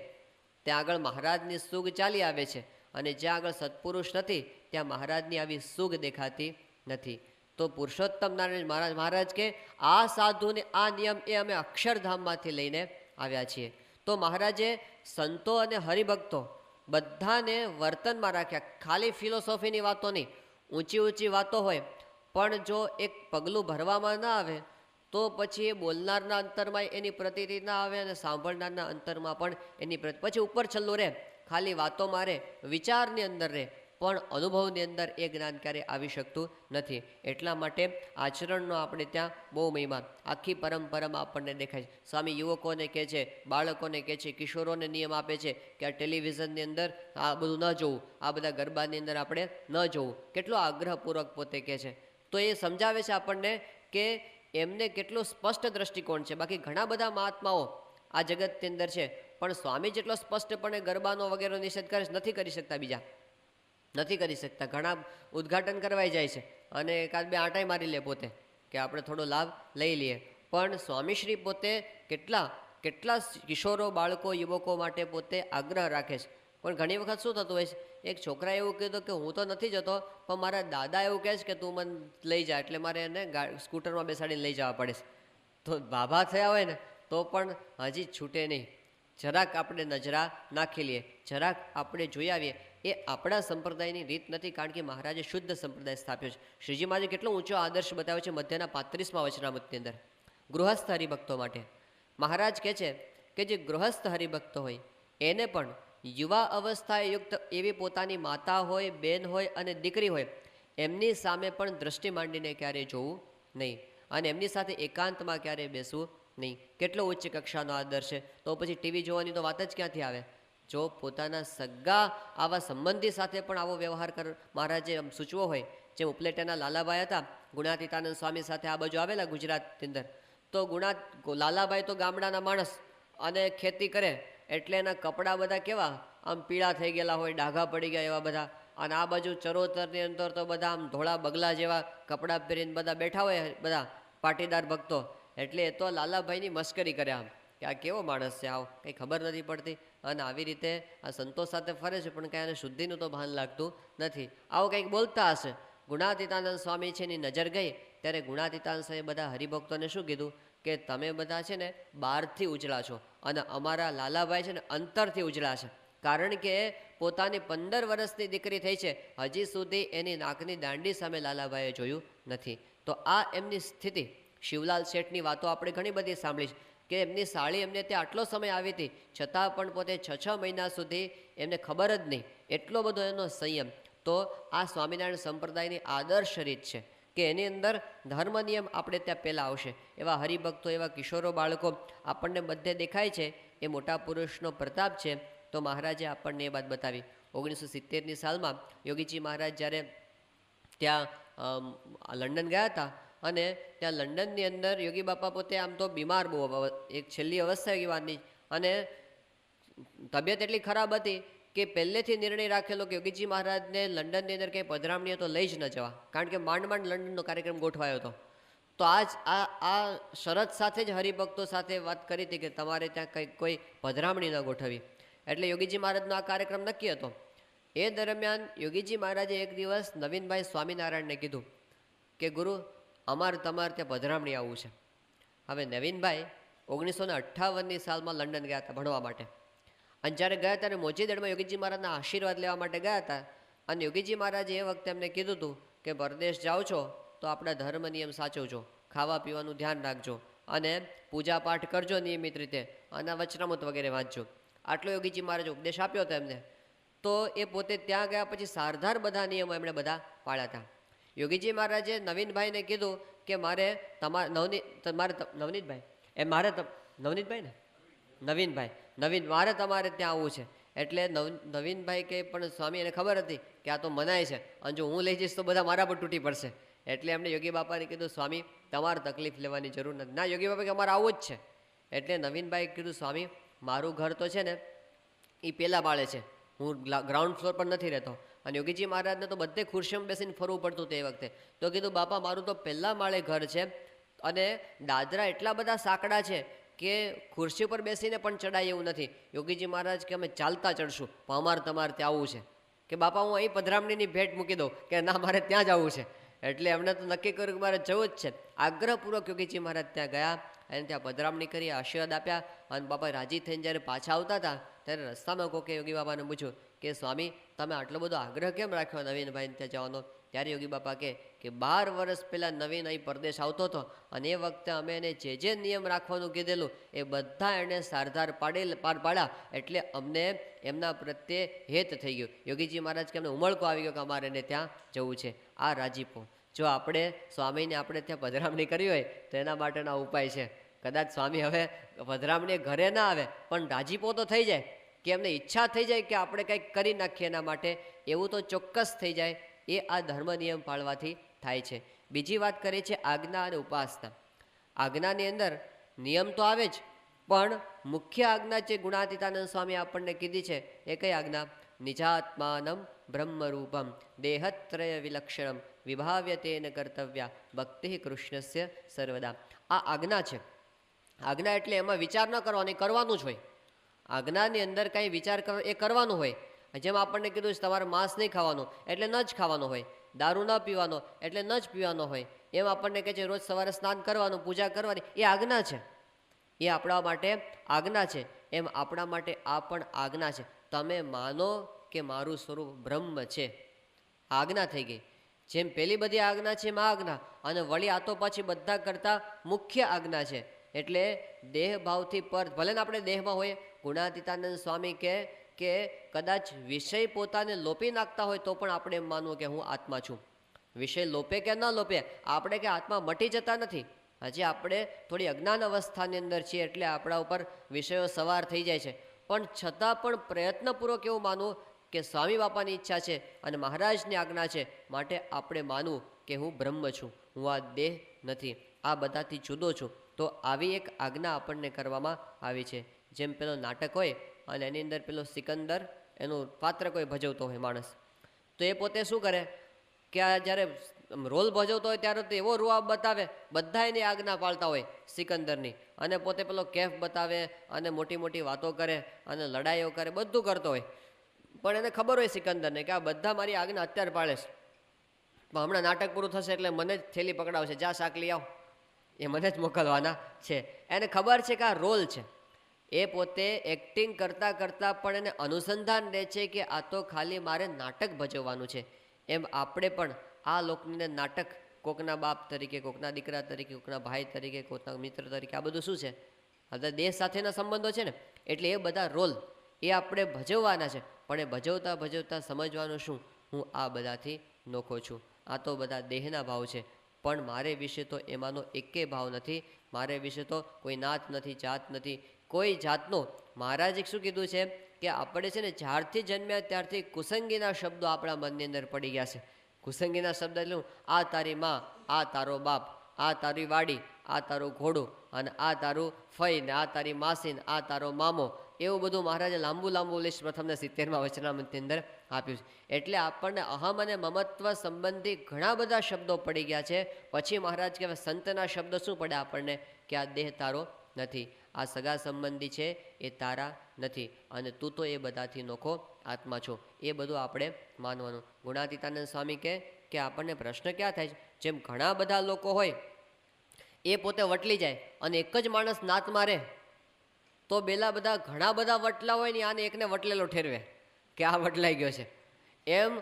ત્યાં આગળ મહારાજની સુગ ચાલી આવે છે, અને જ્યાં આગળ સત્પુરુષ નથી ત્યાં મહારાજની આવી સુગ દેખાતી નથી. તો પુરુષોત્તમ નારાયણ મહારાજ કે આ સાધુને આ નિયમ એ અમે અક્ષરધામમાંથી લઈને આવ્યા છીએ. તો મહારાજે સંતો અને હરિભક્તો બધાને વર્તનમાં રાખ્યા. ખાલી ફિલોસોફીની વાતો નહીં, ઊંચી ઊંચી વાતો હોય પણ જો એક પગલું ભરવામાં ના આવે તો પછી એ બોલનારના અંતરમાં એની પ્રતીતિ ના આવે અને સાંભળનારના અંતરમાં પણ એની પછી ઉપર છલ્લું રહે, ખાલી વાતો મારે, વિચારની અંદર રહે, પણ અનુભવની અંદર એ જ્ઞાન ક્યારે આવી શકતું નથી. એટલા માટે આચરણનો આપણે ત્યાં બહુ મહિમા આખી પરંપરામાં આપણને દેખાય છે. સ્વામી યુવકોને કહે છે, બાળકોને કહે છે, કિશોરોને નિયમ આપે છે કે આ ટેલિવિઝનની અંદર આ બધું ન જોવું, આ બધા ગરબાની અંદર આપણે ન જોવું. કેટલો આગ્રહપૂર્વક પોતે કહે છે. તો એ સમજાવે છે આપણને કે એમને કેટલો સ્પષ્ટ દ્રષ્ટિકોણ છે. બાકી ઘણા બધા મહાત્માઓ આ જગતની અંદર છે, પણ સ્વામી જેટલો સ્પષ્ટપણે ગરબાનો વગેરે નિષેધ કરે નથી કરી શકતા, બીજા નથી કરી શકતા. ઘણા ઉદ્ઘાટન કરવાઈ જાય છે અને એકાદ બે આંટાઈ મારી લે પોતે કે આપણે થોડો લાભ લઈ લઈએ, પણ સ્વામીશ્રી પોતે કેટલા કિશોરો, બાળકો, યુવકો માટે પોતે આગ્રહ રાખે છે. પણ ઘણી વખત શું થતું હોય છે, એક છોકરાએ એવું કીધું કે હું તો નથી જતો, પણ મારા દાદા એવું કહે છે કે તું મને લઈ જા, એટલે મારે એને સ્કૂટરમાં બેસાડીને લઈ જવા પડે છે. તો બાબા થયા હોય ને તો પણ હજી છૂટે નહીં. જરાક આપણે નજરા નાખી લઈએ, જરાક આપણે જોઈ આવીએ. એ આપણા સંપ્રદાયની રીત નથી, કારણ કે મહારાજે શુદ્ધ સંપ્રદાય સ્થાપ્યો છે. શ્રીજી મહારાજે કેટલો ઊંચો આદર્શ બતાવ્યો છે મધ્યના 35મા વચનામૃતની અંદર ગૃહસ્થ હરિભક્તો માટે. મહારાજ કહે છે કે જે ગૃહસ્થ હરિભક્તો હોય એને પણ યુવા અવસ્થાએ યુક્ત એવી પોતાની માતા હોય, બેન હોય અને દીકરી હોય એમની સામે પણ દ્રષ્ટિ માંડીને ક્યારેય જોવું નહીં અને એમની સાથે એકાંતમાં ક્યારેય બેસવું નહીં. કેટલો ઉચ્ચ કક્ષાનો આદર્શ છે. તો પછી ટીવી જોવાની તો વાત જ ક્યાંથી આવે? જો પોતાના સગા આવા સંબંધી સાથે પણ આવો વ્યવહાર મહારાજે સૂચવો હોય, જેમ ઉપલેટાના લાલાભાઈ હતા, ગુણાતીતાનંદ સ્વામી સાથે આ બાજુ આવેલા ગુજરાતની અંદર, તો લાલાભાઈ તો ગામડાના માણસ અને ખેતી કરે, એટલે એના કપડાં બધા કેવા આમ પીળા થઈ ગયેલા હોય, ડાઘા પડી ગયા એવા બધા, અને આ બાજુ ચરોતરની અંદર તો બધા આમ ધોળા બગલા જેવા કપડાં પહેરીને બધા બેઠા હોય, બધા પાટીદાર ભક્તો. એટલે એ તો લાલાભાઈની મશ્કરી કરે આમ કે આ કેવો માણસ છે, આવ કંઈ ખબર નથી પડતી, અને આવી રીતે આ સંતો સાથે ફરે છે પણ કાંઈ એને શુદ્ધિનું તો ભાન લાગતું નથી. આવું કંઈક બોલતા હશે. ગુણાતીતાનંદ સ્વામી છે એની નજર ગઈ ત્યારે ગુણાતીતાનંદ સ્વામી બધા હરિભક્તોને શું કીધું કે તમે બધા છે ને બહારથી ઉજળા છો અને અમારા લાલાભાઈ છે ને અંતરથી ઉજળા છે. કારણ કે પોતાની 15 વર્ષની દીકરી થઈ છે, હજી સુધી એની નાકની દાંડી સામે લાલાભાઈએ જોયું નથી. તો આ એમની સ્થિતિ. શિવલાલ શેઠની વાતો આપણે ઘણી બધી સાંભળી કે એમની સાળી એમને ત્યાં આટલો સમય આવી હતી, છતાં પણ પોતે 6 મહિના સુધી એમને ખબર જ નહીં, એટલો બધો એનો સંયમ. તો આ સ્વામિનારાયણ સંપ્રદાયની આદર્શ રીત છે કે એની અંદર ધર્મ નિયમ આપણે ત્યાં પહેલાં આવશે. એવા હરિભક્તો, એવા કિશોરો બાળકો આપણને બધે દેખાય છે. એ મોટા પુરુષનો પ્રતાપ છે. તો મહારાજે આપણને એ વાત બતાવી. 1970ની સાલમાં યોગીજી મહારાજ જ્યારે ત્યાં લંડન ગયા હતા, અને ત્યાં લંડનની અંદર યોગી બાપા પોતે આમ તો બીમાર, બહુ એક છેલ્લી અવસ્થા યુવાનની, અને તબિયત એટલી ખરાબ હતી કે પહેલેથી નિર્ણય રાખેલો કે યોગીજી મહારાજને લંડનની અંદર કંઈ પધરામણીઓ તો લઈ જ ન જવા, કારણ કે માંડ માંડ લંડનનો કાર્યક્રમ ગોઠવાયો હતો. તો આ શરત સાથે જ હરિભક્તો સાથે વાત કરી હતી કે તમારે ત્યાં કંઈક કોઈ પધરામણી ન ગોઠવી. એટલે યોગીજી મહારાજનો આ કાર્યક્રમ નક્કી હતો. એ દરમિયાન યોગીજી મહારાજે એક દિવસ નવીનભાઈ સ્વામિનારાયણને કીધું કે ગુરુ, તમારે ત્યાં પધરામણી આવવું છે. હવે નવીનભાઈ 1958ની સાલમાં લંડન ગયા હતા ભણવા માટે, અને જ્યારે ગયા ત્યારે મોચીદળમાં યોગીજી મહારાજના આશીર્વાદ લેવા માટે ગયા હતા. અને યોગીજી મહારાજે એ વખતે એમને કીધું હતું કે પરદેશ જાઓ છો તો આપણા ધર્મ નિયમ સાચવજો, ખાવા પીવાનું ધ્યાન રાખજો, અને પૂજા પાઠ કરજો નિયમિત રીતે, અને વચનામૃત વગેરે વાંચજો. આટલો યોગીજી મહારાજે ઉપદેશ આપ્યો હતો એમને. તો એ પોતે ત્યાં ગયા પછી સારધાર બધા નિયમો એમણે બધા પાળ્યા હતા. યોગીજી મહારાજે નવીનભાઈને કીધું કે મારે મારે તમારે ત્યાં આવવું છે. એટલે નવીનભાઈ કે પણ સ્વામી એને ખબર હતી કે આ તો મનાય છે, અને જો હું લઈ જઈશ તો બધા મારા પર તૂટી પડશે. એટલે એમણે યોગી બાપાને કીધું સ્વામી તમારે તકલીફ લેવાની જરૂર નથી. ના, યોગી બાપા કે અમારે આવવું જ છે. એટલે નવીનભાઈ કીધું સ્વામી મારું ઘર તો છે ને એ પહેલાં માળે છે, હું ગ્રાઉન્ડ ફ્લોર પર નથી રહેતો, અને યોગીજી મહારાજને તો બધે ખુરશીમાં બેસીને ફરવું પડતું તે વખતે. તો કીધું બાપા મારું તો પહેલાં માળે ઘર છે, અને દાદરા એટલા બધા સાંકડા છે કે ખુરશી પર બેસીને પણ ચડાય એવું નથી. યોગીજી મહારાજ કે અમે ચાલતા ચડશું, પણ અમારે તમારે ત્યાં આવવું છે. કે બાપા હું અહીં પધરામણીની ભેટ મૂકી દઉં, કે ના મારે ત્યાં જ આવવું છે. એટલે એમણે તો નક્કી કર્યું કે મારે જવું જ છે. આગ્રહપૂર્વક યોગીજી મહારાજ ત્યાં ગયા, અને ત્યાં પધરામણી કરી, આશીર્વાદ આપ્યા. અને બાપા રાજી થઈને જ્યારે પાછા આવતા હતા ત્યારે રસ્તામાં કોકે યોગી બાપાને પૂછ્યું કે સ્વામી તમે આટલો બધો આગ્રહ કેમ રાખ્યો નવીનભાઈને ત્યાં જવાનો? ત્યારે યોગી બાપા કે 12 વર્ષ પહેલાં નવીન અહીં પરદેશ આવતો હતો, અને એ વખતે અમે એને જે નિયમ રાખવાનું કીધેલું એ બધા એણે સારધાર પાર પાડ્યા, એટલે અમને એમના પ્રત્યે હેત થઈ ગયું. યોગીજી મહારાજ કે અમને ઉમળકો આવી ગયો કે અમારે એને ત્યાં જવું છે. આ રાજીપો. જો આપણે સ્વામીને આપણે ત્યાં પધરામણી કરી હોય તો એના માટેના ઉપાય છે. કદાચ સ્વામી હવે પધરામણી ઘરે ના આવે, પણ રાજીપો તો થઈ જાય, કે એમને ઈચ્છા થઈ જાય કે આપણે કંઈક કરી નાખીએ એના માટે, એવું તો ચોક્કસ થઈ જાય. એ આ ધર્મ નિયમ પાળવાથી થાય છે. બીજી વાત કરીએ છે આજ્ઞા અને ઉપાસના. આજ્ઞાની અંદર નિયમ તો આવે જ, પણ મુખ્ય આજ્ઞા જે ગુણાતીતાનંદ સ્વામી આપણને કીધી છે એ કઈ આજ્ઞા? નિજાત્માનમ બ્રહ્મરૂપમ દેહત્રય વિલક્ષણમ વિભાવ્યતેન કર્તવ્યા ભક્તિ કૃષ્ણસ્ય સર્વદા. આ આજ્ઞા છે. આજ્ઞા એટલે એમાં વિચાર ન કરવાનો, એ કરવાનું જ હોય. આજ્ઞાની અંદર કાંઈ વિચાર કરવો એ કરવાનું હોય. જેમ આપણને કીધું છે તમારે માંસ નહીં ખાવાનું એટલે ન જ ખાવાનો હોય, દારૂ ન પીવાનો એટલે ન જ પીવાનો હોય. એમ આપણને કહે છે રોજ સવારે સ્નાન કરવાનું, પૂજા કરવાની, એ આજ્ઞા છે. એ આપણા માટે આજ્ઞા છે. એમ આપણા માટે આ પણ આજ્ઞા છે. તમે માનો કે મારું સ્વરૂપ બ્રહ્મ છે, આજ્ઞા થઈ ગઈ. જેમ પેલી બધી આજ્ઞા છે એમાં આજ્ઞા, અને વળી આ તો પાછી બધા કરતાં મુખ્ય આજ્ઞા છે. એટલે દેહ ભાવથી પર, ભલે ને આપણે દેહમાં હોઈએ. ગુણાતીતાનંદ સ્વામી કે કદાચ વિષય પોતાને લોપી નાખતા હોય તો પણ આપણે એમ માનવું કે હું આત્મા છું. વિષય લોપે કે ન લોપે, આપણે કે આત્મા મટી જતા નથી. હજી આપણે થોડી અજ્ઞાન અવસ્થાની અંદર છીએ, એટલે આપણા ઉપર વિષયો સવાર થઈ જાય છે. પણ છતાં પણ પ્રયત્નપૂર્વક એવું માનવું કે સ્વામી બાપાની ઈચ્છા છે અને મહારાજની આજ્ઞા છે, માટે આપણે માનવું કે હું બ્રહ્મ છું, હું આ દેહ નથી, આ બધાથી જુદો છું. તો આવી એક આજ્ઞા આપણને કરવામાં આવી છે. જેમ પેલો નાટક હોય અને એની અંદર પેલો સિકંદર એનું પાત્ર કોઈ ભજવતો હોય માણસ, તો એ પોતે શું કરે કે આ જ્યારે રોલ ભજવતો હોય ત્યારે તો એવો રૂઆબ બતાવે, બધા એની આજ્ઞા પાળતા હોય સિકંદરની, અને પોતે પેલો કેફ બતાવે અને મોટી મોટી વાતો કરે અને લડાઈઓ કરે, બધું કરતો હોય. પણ એને ખબર હોય સિકંદરને કે આ બધા મારી આજ્ઞા અત્યારે પાળે છે, પણ હમણાં નાટક પૂરું થશે એટલે મને જ થેલી પકડાવશે, જા શાક લઈ આવ, એ મને જ મોકલવાના છે. એને ખબર છે કે આ રોલ છે. એ પોતે એક્ટિંગ કરતાં કરતાં પણ એને અનુસંધાન રહે છે કે આ તો ખાલી મારે નાટક ભજવવાનું છે. એમ આપણે પણ આ લોકને નાટક, કોકના બાપ તરીકે, કોકના દીકરા તરીકે, કોકના ભાઈ તરીકે, કોકના મિત્ર તરીકે, આ બધું શું છે? આ દેશ સાથેના સંબંધો છે ને. એટલે એ બધા રોલ એ આપણે ભજવવાના છે. પણ એ ભજવતા ભજવતા સમજવાનું શું, હું આ બધાથી નોખો છું. આ તો બધા દેહના ભાવ છે, પણ મારે વિશે તો એમાંનો એકે ભાવ નથી. મારે વિશે તો કોઈ નાત નથી, જાત નથી, કોઈ જાતનો. મહારાજે શું કીધું છે કે આપણે છે ને જ્યારથી જન્મ્યા ત્યારથી કુસંગીના શબ્દો આપણા મનની અંદર પડી ગયા છે. કુસંગીના શબ્દ એટલે આ તારી માં, આ તારો બાપ, આ તારી વાડી, આ તારું ઘોડું, અને આ તારું ફઈ, ને આ તારી માસી, ને આ તારો મામો. એવું બધું મહારાજે લાંબુ લાંબુ લિસ્ટ પ્રથમને 70મા વચનામૃતની અંદર આપ્યું છે. એટલે આપણને અહમ અને મમત્વ સંબંધી ઘણા બધા શબ્દો પડી ગયા છે. પછી મહારાજ કહેવાય સંતના શબ્દ શું પડે આપણને કે આ દેહ તારો નથી, આ સગા સંબંધી છે એ તારા નથી, અને તું તો એ બધાથી નોખો આત્મા છો. એ બધું આપણે માનવાનું. ગુણાતીતાનંદ સ્વામી કહે કે આપણને પ્રશ્ન ક્યાં થાય છે, જેમ ઘણા બધા લોકો હોય એ પોતે વટલી જાય અને એક જ માણસ નાત મારે તો પેલા બધા ઘણા બધા વટલા હોય ને આને એકને વટલેલો ઠેરવે કે આ વટલાઈ ગયો છે. એમ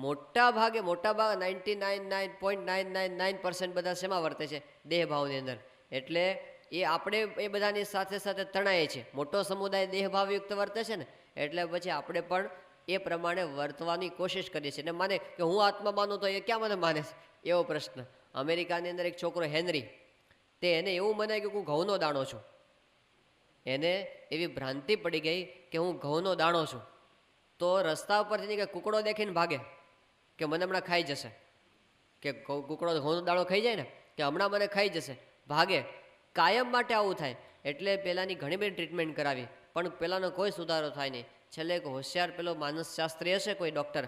મોટા ભાગે 99.999% બધા શેમાં વર્તે છે? દેહભાવની અંદર. એટલે એ આપણે એ બધાની સાથે સાથે તણાય છે. મોટો સમુદાય દેહભાવયુક્ત વર્તે છે ને, એટલે પછી આપણે પણ એ પ્રમાણે વર્તવાની કોશિશ કરીએ છીએ. અને માને કે હું આત્મા માનું તો એ ક્યાં મને માને છે? એવો પ્રશ્ન. અમેરિકાની અંદર એક છોકરો હેનરી, તે એને એવું મનાય કે હું ઘઉંનો દાણો છું. એને એવી ભ્રાંતિ પડી ગઈ કે હું ઘઉંનો દાણો છું. તો રસ્તા ઉપરથી કે કુકડો દેખીને ભાગે કે મને હમણાં ખાઈ જશે, કે કુકડો ઘઉંનો દાણો ખાઈ જાય ને કે હમણાં મને ખાઈ જશે, ભાગે. કાયમ માટે આવું થાય. એટલે પહેલાંની ઘણી બધી ટ્રીટમેન્ટ કરાવી, પણ પહેલાંનો કોઈ સુધારો થાય નહીં. છેલ્લે એક હોશિયાર પેલો માનસશાસ્ત્રી હશે કોઈ ડૉક્ટર,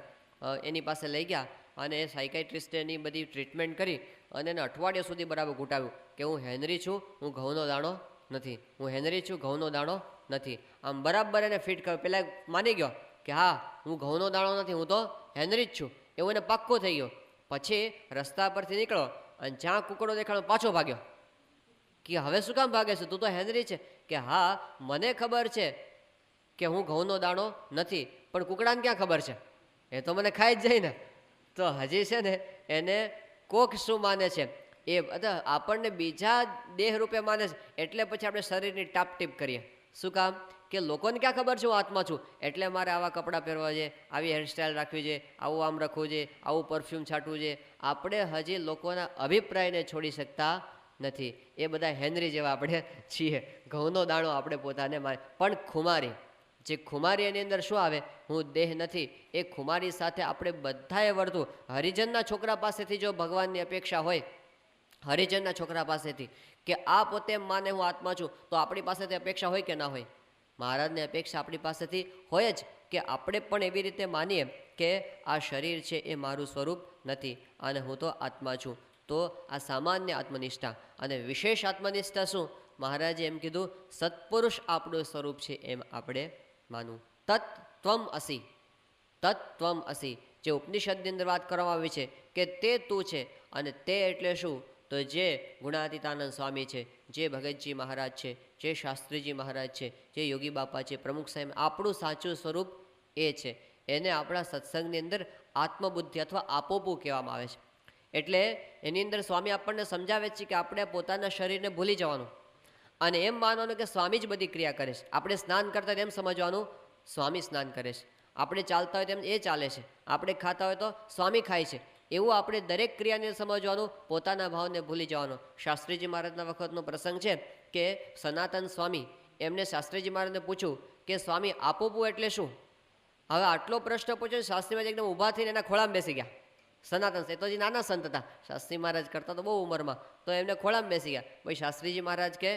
એની પાસે લઈ ગયા અને એ સાયકાઇટ્રિસ્ટે એની બધી ટ્રીટમેન્ટ કરી અને એને અઠવાડિયા સુધી બરાબર ઘૂંટાવ્યું કે હું હેનરી છું, હું ઘઉંનો દાણો નથી, હું હેનરી છું, ઘઉંનો દાણો નથી. આમ બરાબર એને ફિટ કર્યો. પહેલાં માની ગયો કે હા હું ઘઉંનો દાણો નથી, હું તો હેનરી જ છું, એવું એને પાક્કો થઈ ગયો. પછી રસ્તા પરથી નીકળો અને જ્યાં કુકડો દેખાડો પાછો ભાગ્યો કે હવે શું કામ ભાગે છે, તું તો હેનરી છે. કે હા મને ખબર છે કે હું ઘઉંનો દાણો નથી, પણ કુકડાને ક્યાં ખબર છે? એ તો મને ખાઈ જ જાય ને. તો હજી છે ને એને કોક શું માને છે એ બધા આપણને બીજા દેહ રૂપે માને છે. એટલે પછી આપણે શરીરની ટાપટીપ કરીએ. શું કામ? કે લોકોને ક્યાં ખબર છે હું આત્મા છું, એટલે મારે આવા કપડાં પહેરવા છે, આવી હેરસ્ટાઈલ રાખવી છે, આવું આમ રાખવું છે, આવું પરફ્યુમ છાંટવું છે. આપણે હજી લોકોના અભિપ્રાયને છોડી શકતા નથી. એ બધા હેનરી જેવા આપણે છીએ. ઘઉંનો દાણો આપણે પોતાને માને. પણ ખુમારી, જે ખુમારી એની અંદર શું આવે? હું દેહ નથી. એ ખુમારી સાથે આપણે બધાએ વર્તું. હરિજનના છોકરા પાસેથી જો ભગવાનની અપેક્ષા હોય, હરિજનના છોકરા પાસેથી કે આ પોતે એમ માને હું આત્મા છું, તો આપણી પાસેથી અપેક્ષા હોય કે ના હોય? મહારાજની અપેક્ષા આપણી પાસેથી હોય જ કે આપણે પણ એવી રીતે માનીએ કે આ શરીર છે એ મારું સ્વરૂપ નથી અને હું તો આત્મા છું. તો આ સામાન્ય આત્મનિષ્ઠા. અને વિશેષ આત્મનિષ્ઠા શું? મહારાજે એમ કીધું સત્પુરુષ આપણું સ્વરૂપ છે એમ આપણે માનવું. તત્ત્વમ અસી, તત્ત્વમ અસી, જે ઉપનિષદની અંદર વાત કરવામાં આવી છે કે તે તું છે. અને તે એટલે શું? તો જે ગુણાતીતાનંદ સ્વામી છે, જે ભગતજી મહારાજ છે, જે શાસ્ત્રીજી મહારાજ છે, જે યોગી બાપા છે, પ્રમુખ સાહેબ, આપણું સાચું સ્વરૂપ એ છે. એને આપણા સત્સંગની અંદર આત્મબુદ્ધિ અથવા આપોપું કહેવામાં આવે છે. એટલે એની અંદર સ્વામી આપણને સમજાવે છે કે આપણે પોતાના શરીરને ભૂલી જવાનું અને એમ માનવાનું કે સ્વામી જ બધી ક્રિયા કરે છે. આપણે સ્નાન કરતા હોય તેમ સમજવાનું સ્વામી સ્નાન કરે છે. આપણે ચાલતા હોય તેમ એ ચાલે છે. આપણે ખાતા હોય તો સ્વામી ખાય છે. એવું આપણે દરેક ક્રિયાને સમજવાનું, પોતાના ભાવને ભૂલી જવાનો. શાસ્ત્રીજી મહારાજના વખતનો પ્રસંગ છે કે સનાતન સ્વામી એમને શાસ્ત્રીજી મહારાજને પૂછ્યું કે સ્વામી આપોપું એટલે શું? હવે આટલો પ્રશ્ન પૂછ્યો, શાસ્ત્રી મહારાજ એકદમ ઊભા થઈને એના ખોળામાં બેસી ગયા. સનાતન એ તો જે નાના સંત હતા, શાસ્ત્રી મહારાજ કરતા તો બહુ ઉંમરમાં, તો એમને ખોળામાં બેસી ગયા. ભાઈ શાસ્ત્રીજી મહારાજ કે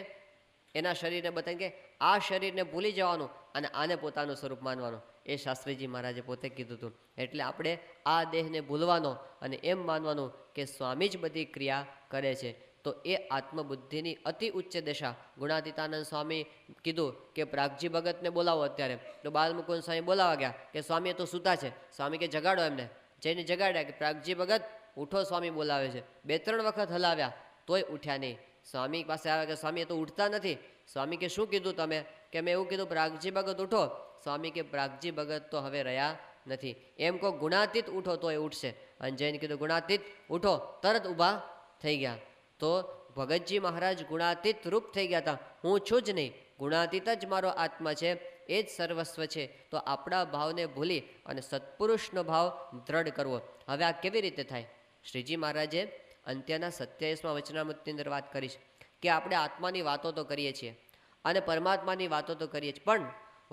એના શરીરને બતાવીને કે આ શરીરને ભૂલી જવાનું અને આને પોતાનું સ્વરૂપ માનવાનું. એ શાસ્ત્રીજી મહારાજે પોતે કીધું હતું. એટલે આપણે આ દેહને ભૂલવાનો અને એમ માનવાનું કે સ્વામી જ બધી ક્રિયા કરે છે. તો એ આત્મબુદ્ધિની અતિ ઉચ્ચ દશા. ગુણાતીતાનંદ સ્વામી કીધું કે પ્રાગજી ભગતને બોલાવો અત્યારે, તો બાલમુકુંદ સ્વામી બોલાવા ગયા કે સ્વામી એ તો સૂતા છે. સ્વામી કે જગાડો એમને. જઈને જગાડ્યા કે પ્રાગજી ભગત ઉઠો, સ્વામી બોલાવે છે. 2-3 વખત હલાવ્યા તોય ઉઠ્યા નહીં. સ્વામી પાસે આવ્યા કે સ્વામી એ તો ઉઠતા નથી. સ્વામી કે શું કીધું તમે? કે કે મેં એવું કીધું પ્રાગજી ભગત ઉઠો, સ્વામી કે પ્રાગજી ભગત તો હવે રહ્યા નથી. એમ કહો ગુણાતીત ઉઠો તો એ ઉઠશે. અને જૈન કીધું ગુણાતીત ઉઠો, તરત ઊભા થઈ ગયા. તો ભગતજી મહારાજ ગુણાતીત રૂપ થઈ ગયા હતા. હું છું જ નહીં, ગુણાતીત જ મારો આત્મા છે, એ જ સર્વસ્વ છે. તો આપણા ભાવને ભૂલી અને સત્પુરુષનો ભાવ દ્રઢ કરવો. હવે આ કેવી રીતે થાય? શ્રીજી મહારાજે અંત્યના 27મા વચનામૃતની અંદર વાત કરીશ કે આપણે આત્માની વાતો તો કરીએ છીએ અને પરમાત્માની વાતો તો કરીએ છીએ, પણ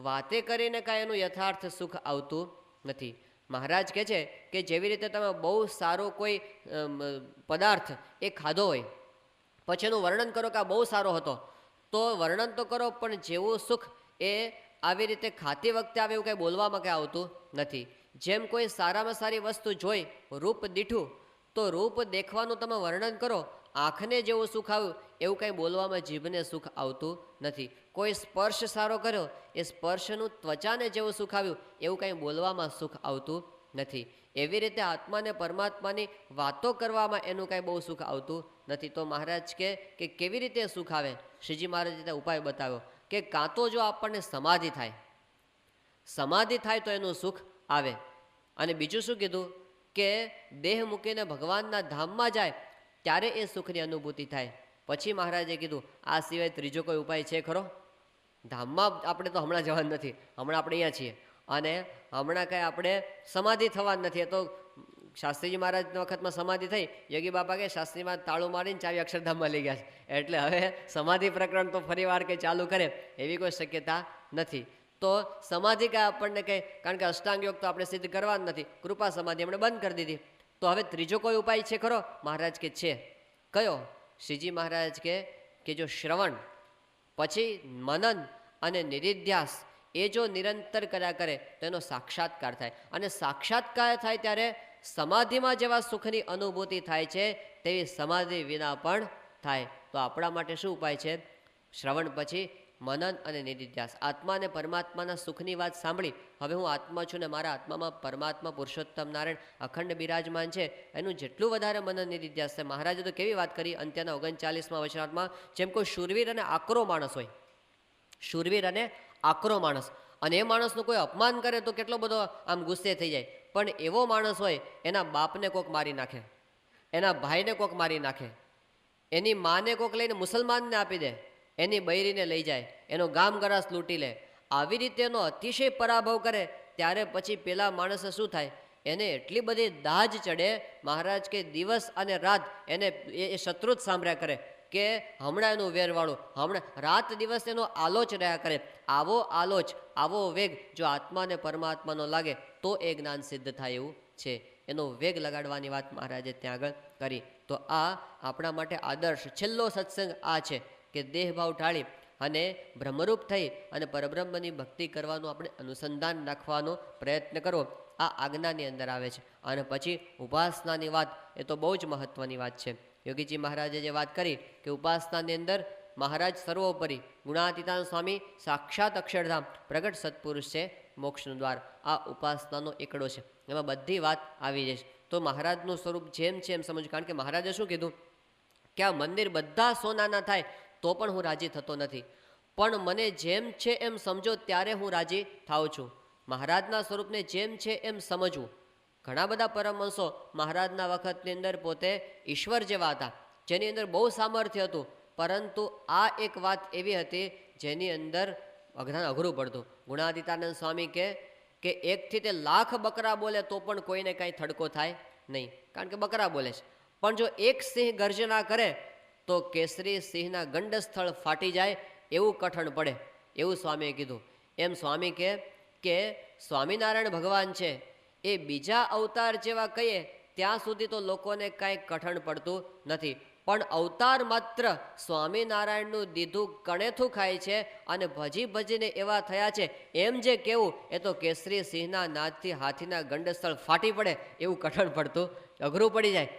વાતે કરીને કાંઈ એનું યથાર્થ સુખ આવતું નથી. મહારાજ કહે છે કે જેવી રીતે તમે બહુ સારો કોઈ પદાર્થ એ ખાધો હોય, પછી એનું વર્ણન કરો કે આ બહુ સારો હતો, તો વર્ણન તો કરો, પણ જેવું સુખ એ આવી રીતે ખાતી વખતે આવે એવું કંઈ બોલવામાં કંઈ આવતું નથી. જેમ કોઈ સારામાં સારી વસ્તુ જોઈ રૂપ દીઠું, તો રૂપ દેખવાનું તમે વર્ણન કરો, આંખને જેવું સુખ આવ્યું એવું કંઈ બોલવામાં જીભને સુખ આવતું નથી. કોઈ સ્પર્શ સારો કર્યો, એ સ્પર્શનું ત્વચાને જેવું સુખ આવ્યું એવું કંઈ બોલવામાં સુખ આવતું નથી. એવી રીતે આત્માને પરમાત્માની વાતો કરવામાં એનું કાંઈ બહુ સુખ આવતું નથી. તો મહારાજ કે કેવી રીતે સુખ આવે? શ્રીજી મહારાજે ઉપાય બતાવ્યો કે કાં તો જો આપણને સમાધિ થાય, સમાધિ થાય તો એનું સુખ આવે. અને બીજું શું કીધું કે દેહ મૂકીને ભગવાનના ધામમાં જાય ત્યારે એ સુખની અનુભૂતિ થાય. પછી મહારાજે કીધું આ સિવાય ત્રીજો કોઈ ઉપાય છે ખરો? ધામમાં આપણે તો હમણાં જવાનું નથી, હમણાં આપણે અહીંયા છીએ અને હમણાં કાંઈ આપણે સમાધિ થવાનું નથી. તો શાસ્ત્રીજી મહારાજના વખતમાં સમાધિ થઈ, યોગી બાપા કે શાસ્ત્રીમાં તાળું મારીને ચાવી અક્ષરધામમાં લઈ ગયા છે, એટલે હવે સમાધિ પ્રકરણ તો ફરી વાર કંઈ ચાલુ કરે એવી કોઈ શક્યતા નથી. તો સમાધિ કાંઈ આપણને કંઈ, કારણ કે અષ્ટાંગ યોગ તો આપણે સિદ્ધ કરવાનું નથી, કૃપા સમાધિ આપણે બંધ કરી દીધી. તો હવે ત્રીજો કોઈ ઉપાય છે ખરો? મહારાજ કે છે. કયો? શ્રીજી મહારાજ કે જો શ્રવણ પછી મનન અને નિધિધ્યાસ એ જો નિરંતર કર્યા કરે તો એનો સાક્ષાત્કાર થાય. અને સાક્ષાત્કાર થાય ત્યારે સમાધિમાં જેવા સુખની અનુભૂતિ થાય છે તેવી સમાધિ વિના પણ થાય. તો આપણા માટે શું ઉપાય છે? શ્રવણ પછી મનન અને નિધિધ્યાસ. આત્મા અને પરમાત્માના સુખની વાત સાંભળી, હવે હું આત્મા છું ને મારા આત્મામાં પરમાત્મા પુરુષોત્તમ નારાયણ અખંડ બિરાજમાન છે, એનું જેટલું વધારે મનન નિધિધ્યાસ છે. મહારાજે તો કેવી વાત કરી અંત્યના 39મા વચનાર્થમાં, જેમ કોઈ શૂરવીર અને આકરો માણસ હોય, શૂરવીર અને આકરો માણસ, અને એ માણસનું કોઈ અપમાન કરે તો કેટલો બધો આમ ગુસ્સે થઈ જાય, પણ એવો માણસ હોય એના બાપને કોક મારી નાખે, એના ભાઈને કોક મારી નાખે, એની માને કોક લઈને મુસલમાનને આપી દે, એની બૈરીને લઈ જાય, એનો ગામ ગરાસ લૂંટી લે, આવી રીતે એનો અતિશય પરાભવ કરે, ત્યારે પછી પેલા માણસે શું થાય? એને એટલી બધી દાજ ચડે, મહારાજ કે દિવસ અને રાત એને એ શત્રુ જ સાંભળ્યા કરે કે હમણાં એનું વેરવાળું, હમણાં રાત દિવસ એનો આલોચ રહ્યા કરે. આવો આલોચ, આવો વેગ જો આત્મા અને પરમાત્માનો લાગે તો એ જ્ઞાન સિદ્ધ થાય એવું છે. એનો વેગ લગાડવાની વાત મહારાજે ત્યાં આગળ કરી. તો આ આપણા માટે આદર્શ છેલ્લો સત્સંગ આ છે કે દેહભાવ ટાળી અને બ્રહ્મરૂપ થઈ અને પરબ્રહ્મની ભક્તિ કરવાનું આપણે અનુસંધાન રાખવાનો પ્રયત્ન કરો. આ આજ્ઞાની અંદર આવે છે. અને પછી ઉપાસનાની વાત, એ તો બહુ જ મહત્વની વાત છે. યોગીજી મહારાજે જે વાત કરી કે ઉપાસનાની અંદર મહારાજ સર્વોપરી ગુણાતીતાનંદ સ્વામી સાક્ષાત અક્ષરધામ પ્રગટ સત્પુરુષ છે, મોક્ષનું દ્વાર. આ ઉપાસનાનો એકડો છે, એમાં બધી વાત આવી જશે. તો મહારાજનું સ્વરૂપ જેમ છે એમ સમજવું. કારણ કે મહારાજે શું કીધું કે આ મંદિર બધા સોનાના થાય તો પણ હું રાજી થતો નથી, પણ મને જેમ છે એમ સમજો ત્યારે હું રાજી થાઉં છું. મહારાજના સ્વરૂપને જેમ છે એમ સમજવું. ઘણા બધા પરમહંસો મહારાજના વખતની અંદર પોતે ઈશ્વર જેવા હતા, જેની અંદર બહુ સામર્થ્ય હતું, પરંતુ આ એક વાત એવી હતી જેની અંદર અઘરું પડતું. ગુણાતીતાનંદ સ્વામી કે એકથી તે લાખ બકરા બોલે તો પણ કોઈને કાંઈ થડકો થાય નહીં, કારણ કે બકરા બોલે છે. પણ જો એક સિંહ ગર્જના કરે તો કેસરી સિંહના ગંડસ્થળ ફાટી જાય એવું કઠણ પડે, એવું સ્વામીએ કીધું. એમ સ્વામી કે સ્વામિનારાયણ ભગવાન છે એ બીજા અવતાર જેવા કહીએ ત્યાં સુધી તો લોકોને કાંઈ કઠણ પડતું નથી, પણ અવતાર માત્ર સ્વામિનારાયણનું દીધું કણેથું ખાય છે અને ભજી ભજીને એવા થયા છે એમ જે કહેવું એ તો કેસરી સિંહના નાદથી હાથીના ગંડસ્થળ ફાટી પડે એવું કઠણ પડતું, અઘરું પડી જાય.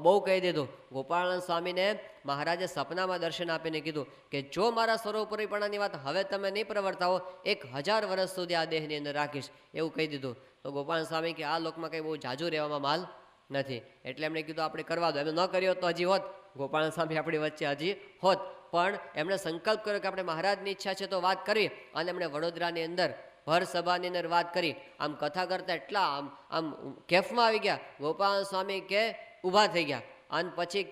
બહુ કહી દીધું. ગોપાળાનંદ સ્વામીને મહારાજે સપનામાં દર્શન આપીને કીધું કે જો મારા સર્વોપરીપણાની વાત હવે તમે નહીં પ્રવર્તાવો 1000 વર્ષ સુધી આ દેહની અંદર રાખીશ, એવું કહી દીધું. તો ગોપાળાનંદ સ્વામી કે આ લોકમાં કંઈ બહુ જાજુ રહેવામાં માલ નથી, એટલે એમણે કીધું આપણે કરવા દો. એમ ન કર્યો તો હજી હોત, ગોપાળાનંદ સ્વામી આપણી વચ્ચે હજી હોત, પણ એમણે સંકલ્પ કર્યો કે આપણે મહારાજની ઈચ્છા છે તો વાત કરવી, અને એમણે વડોદરાની અંદર ભર સભાની અંદર વાત કરી. આમ કથા કરતા એટલા આમ કેફમાં આવી ગયા. ગોપાલ સ્વામી કે ઊભા થઈ ગયા, અને પછી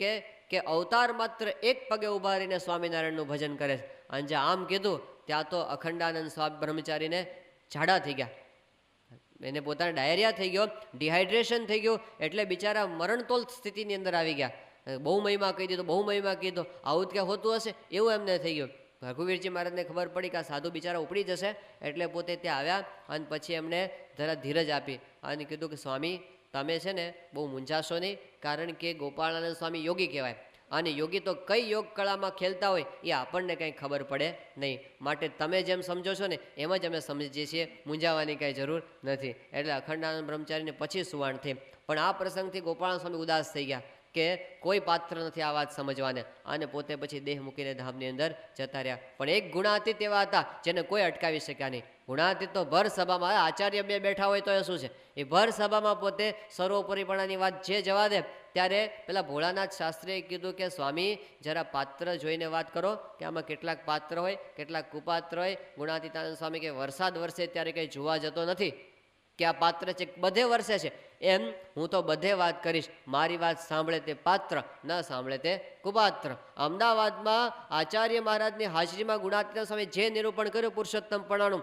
કે અવતાર માત્ર એક પગે ઊભા રહીને સ્વામિનારાયણનું ભજન કરે છે. અને જ્યાં આમ કીધું ત્યાં તો અખંડાનંદ સ્વામી બ્રહ્મચારીને ઝાડા થઈ ગયા, એને પોતાને ડાયરિયા થઈ ગયો, ડિહાઇડ્રેશન થઈ ગયું, એટલે બિચારા મરણતોલ સ્થિતિની અંદર આવી ગયા. બહુ મહિમા કહી દીધો, બહુ મહિમા કીધો, આવું જ ક્યાં હોતું હશે એવું એમને થઈ ગયું. રઘુવીરજી મહારાજને ખબર પડી કે આ સાધુ બિચારા ઉપડી જશે, એટલે પોતે ત્યાં આવ્યા અને પછી એમણે જરા ધીરજ આપી અને કીધું કે સ્વામી તમે છે ને બહુ મૂંઝાશો નહીં, કારણ કે ગોપાળાનંદ સ્વામી યોગી કહેવાય, અને યોગી તો કઈ યોગ કળામાં ખેલતા હોય એ આપણને કંઈ ખબર પડે નહીં, માટે તમે જેમ સમજો છો ને એમ જ અમે સમજીએ છીએ, મૂંઝાવાની કાંઈ જરૂર નથી. એટલે અખંડાનંદ બ્રહ્મચારીને પછી સુવાણ થઈ. પણ આ પ્રસંગથી ગોપાળાનંદ સ્વામી ઉદાસ થઈ ગયા કે કોઈ પાત્ર નથી આ વાત સમજવાને, અને પોતે પછી દેહ મૂકીને ધામની અંદર જતા રહ્યા. પણ એક ગુણાતીત એવા હતા જેને કોઈ અટકાવી શક્યા નહીં. ગુણાતીત તો ભર સભામાં, આચાર્ય બે બેઠા હોય તો એ શું છે, એ ભર સભામાં પોતે સર્વોપરીપણાની વાત જે જવા દે ત્યારે પેલા ભોળાનાથ શાસ્ત્રીએ કીધું કે સ્વામી જરા પાત્ર જોઈને વાત કરો, કે આમાં કેટલાક પાત્ર હોય, કેટલાક કુપાત્ર હોય. ગુણાતીતાનંદ સ્વામી કે વરસાદ વરસે ત્યારે કંઈ જોવા જતો નથી કે આ પાત્ર છે, બધે વરસે છે, એમ હું તો બધે વાત કરીશ, મારી વાત સાંભળે તે પાત્ર, ન સાંભળે તે કુપાત્ર. અમદાવાદમાં આચાર્ય મહારાજની હાજરીમાં ગુણાતીતાનંદ સ્વામી જે નિરૂપણ કર્યું પુરુષોત્તમપણાનું,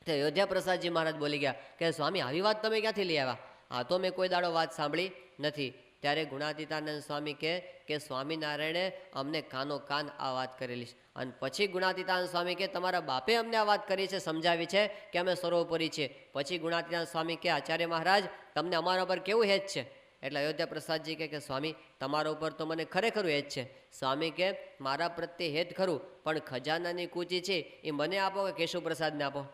તે અયોધ્યા પ્રસાદજી મહારાજ બોલી ગયા કે સ્વામી આવી વાત તમે ક્યાંથી લઈ આવ્યા, આ તો મેં કોઈ દાડો વાત સાંભળી નથી. ત્યારે ગુણાતીતાનંદ સ્વામી કે સ્વામિનારાયણે અમને કાનો કાન આ વાત કરેલી છે. અને પછી ગુણાતીતાનંદ સ્વામી કે તમારા બાપે અમને આ વાત કરી છે, સમજાવી છે કે અમે સર્વોપરી છીએ. પછી ગુણાતીતાનંદ સ્વામી કે આચાર્ય મહારાજ તમને અમારા પર કેવું હેત છે? એટલે અયોધ્યા પ્રસાદજી કે સ્વામી તમારા ઉપર તો મને ખરેખર હેત છે. સ્વામી કે મારા પ્રત્યે હેત ખરું, પણ ખજાનાની કૂચી છે એ મને આપો કે કેશવ પ્રસાદને આપો?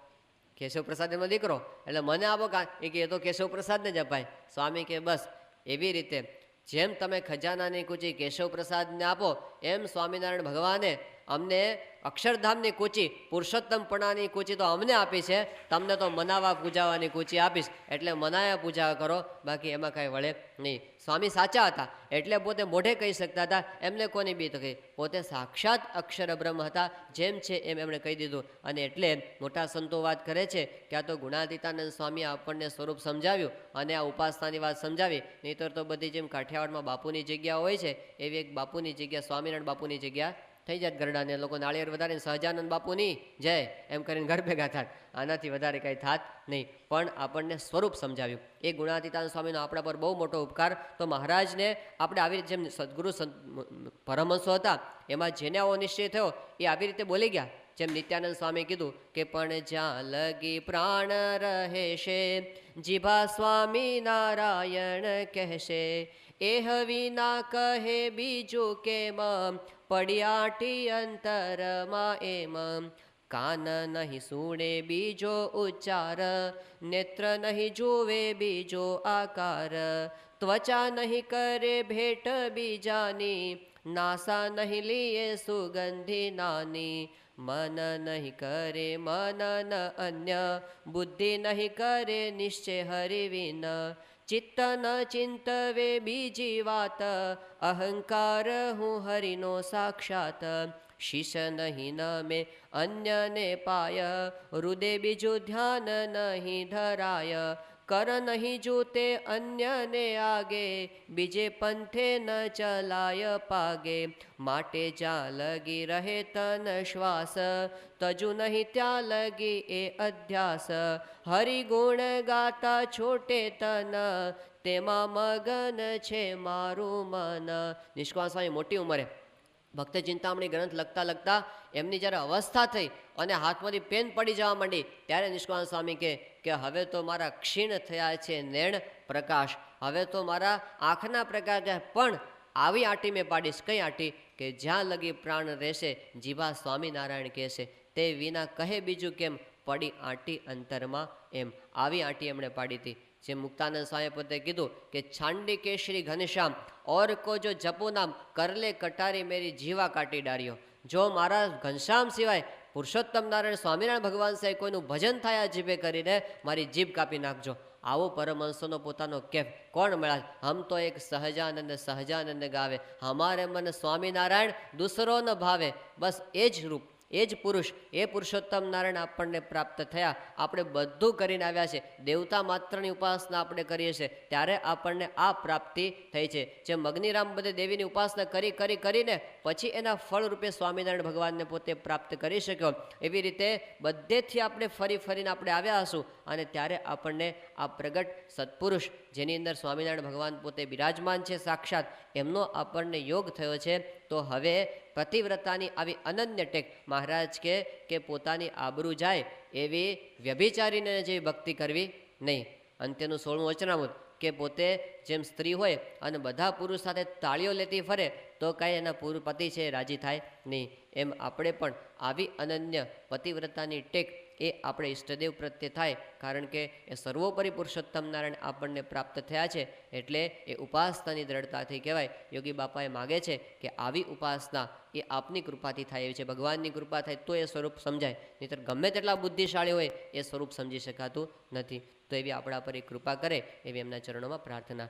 કેશવ પ્રસાદ એનો દીકરો, એટલે મને આપો કે એ તો કેશવ પ્રસાદને જ અપાય. સ્વામી કે બસ એવી રીતે જેમ તમે ખજાનાની કૂચી કેશવ પ્રસાદને આપો, એમ સ્વામિનારાયણ ભગવાને અમને અક્ષરધામની કૂચી, પુરુષોત્તમપણાની કૂચી તો અમને આપી છે, તમને તો મનાવા પૂજાવાની કૂચી આપીશ, એટલે મનાયા પૂજા કરો, બાકી એમાં કાંઈ વળે નહીં. સ્વામી સાચા હતા એટલે પોતે મોઢે કહી શકતા હતા, એમને કોની બી તો કહી, પોતે સાક્ષાત અક્ષર બ્રહ્મ હતા, જેમ છે એમ એમણે કહી દીધું. અને એટલે મોટા સંતો વાત કરે છે કે આ તો ગુણાતીતાનંદ સ્વામી આપણને સ્વરૂપ સમજાવ્યું અને આ ઉપાસનાની વાત સમજાવી. નહીંતર તો બધી જેમ કાઠિયાવાડમાં બાપુની જગ્યા હોય છે એવી એક બાપુની જગ્યા, સ્વામિનારાયણ બાપુની જગ્યા થઈ જાય ગરડાને, લોકો નાળિયેર વધારીને સહજાનંદ બાપુની જય એમ કરીને ઘર ભેગા થાય, આનાથી વધારે કંઈ થાત નહીં. પણ આપણને સ્વરૂપ સમજાવ્યું. એ ગુણાતીતાનંદ સ્વામીનો આપણા પર બહુ મોટો ઉપકાર. તો મહારાજને આપણે આવી રીતે જેમ સદગુરુ પરમહંસો હતા એમાં જેને આવો નિશ્ચય થયો એ આવી રીતે બોલી ગયા. જેમ નિત્યાનંદ સ્વામી કીધું કે પણ જ્યાં લગી પ્રાણ રહેશે જીભા સ્વામી નારાયણ કહેશે, એહ વિના કહે બીજું કેમ પડ્યાટી અંતરમાં એમ, કાન નહીં સુણે બીજો ઉચ્ચાર, નેત્ર નહીં જુએ બીજો આકાર, ત્વચા નહીં કરે ભેટ બીજાની, નાસા નહીં લીએ સુગંધી નાની, મન નહીં કરે મનન અન્ય, બુદ્ધિ નહીં કરે નિશ્ચય હરિવિન, ચિત્ત ન ચિંતવે બીજી વાત, અહંકાર હું હરિનો સાક્ષાત, શીશ નહીં નમે અન્યને પાય, હૃદય બીજું ધ્યાન નહીં ધરાય, કર નહીં જૂતે અન્યને આગે, બીજે પંથે ન ચલાય પાગે, માટે જ્યાં લગી રહે તન શ્વાસ, તજુ નહીં ત્યાં લગી એ અધ્યાસ, હરિગુણ ગાતા છોટે તન, તેમાં મગન છે મારું મન. નિષ્કાળ સ્વામી મોટી ઉંમરે ભક્ત ચિંતામણી ગ્રંથ લખતા લખતા એમની જ્યારે અવસ્થા થઈ અને હાથમાંથી પેન પડી જવા માંડી, ત્યારે નિષ્કાળ સ્વામી કે હવે તો મારા ક્ષીણ થયા છે નૈણ પ્રકાશ, હવે તો મારા આંખના પ્રકાશ, પણ આવી આંટી મેં પાડીશ. કઈ આંટી? કે જ્યાં લગી પ્રાણ રહેશે જીભા સ્વામિનારાયણ કહેશે, તે વિના કહે બીજું કેમ પડી આંટી અંતરમાં એમ. આવી આંટી એમણે પાડી હતી. જે મુક્તાનંદ સ્વામી પોતે કીધું કે છાંડી કેશરી ઘનશ્યામ ઓર કો જો જપો નામ, કરલે કટારી મેરી જીવા કાટી ડાર્યો. જો મારા ઘનશ્યામ સિવાય પુરુષોત્તમ નારાયણ સ્વામિનારાયણ ભગવાન સિવાય કોઈનું ભજન થાય જીભે કરીને મારી જીભ કાપી નાખજો. આવો પરમહંસોનો પોતાનો કેફ કોણ મળ્યા? હમ તો એક સહજાનંદ સહજાનંદ ગાવે, હમારે મન સ્વામિનારાયણ દૂસરો ન ભાવે. બસ એ જ રૂપ, એ જ પુરુષ, એ પુરુષોત્તમ નારાયણ આપણને પ્રાપ્ત થયા. આપણે બધું કરીને આવ્યા છે, દેવતા માત્રની ઉપાસના આપણે કરીએ છીએ, ત્યારે આપણને આ પ્રાપ્તિ થઈ છે. જેમ અગ્નિરામ બધે દેવીની ઉપાસના કરીને પછી એના ફળ રૂપે સ્વામિનારાયણ ભગવાનને પોતે પ્રાપ્ત કરી શક્યો, એવી રીતે બધેથી આપણે ફરીને આપણે આવ્યા હશું. અને ત્યારે આપણને આ પ્રગટ સત્પુરુષ, જેની અંદર સ્વામિનારાયણ ભગવાન પોતે બિરાજમાન છે સાક્ષાત, એમનો આપણને યોગ થયો છે. તો હવે પતિવ્રતાની આવી અનન્ય ટેક, મહારાજ કે પોતાની આબરૂ જાય એવી વ્યભિચારીને જેવી ભક્તિ કરવી નહીં. અંત્યનું 16મું વચનામૃત કે પોતે જેમ સ્ત્રી હોય અને બધા પુરુષ સાથે તાળીઓ લેતી ફરે તો કાંઈ એના પતિ છે રાજી થાય નહીં. એમ આપણે પણ આવી અનન્ય પતિવ્રતાની ટેક એ આપણે ઈષ્ટદેવ પ્રત્યે થાય, કારણ કે એ સર્વોપરી પુરુષોત્તમ નારાયણ આપણને પ્રાપ્ત થયા છે. એટલે એ ઉપાસનાની દ્રઢતાથી કહેવાય. યોગી બાપાએ માગે છે કે આવી ઉપાસના એ આપની કૃપાથી થાય એવી છે. ભગવાનની કૃપા થાય તો એ સ્વરૂપ સમજાય, નહીંતર ગમે તેટલા બુદ્ધિશાળી હોય એ સ્વરૂપ સમજી શકાતું નથી. તો એવી આપણા પર એક કૃપા કરે એવી એમના ચરણોમાં પ્રાર્થના.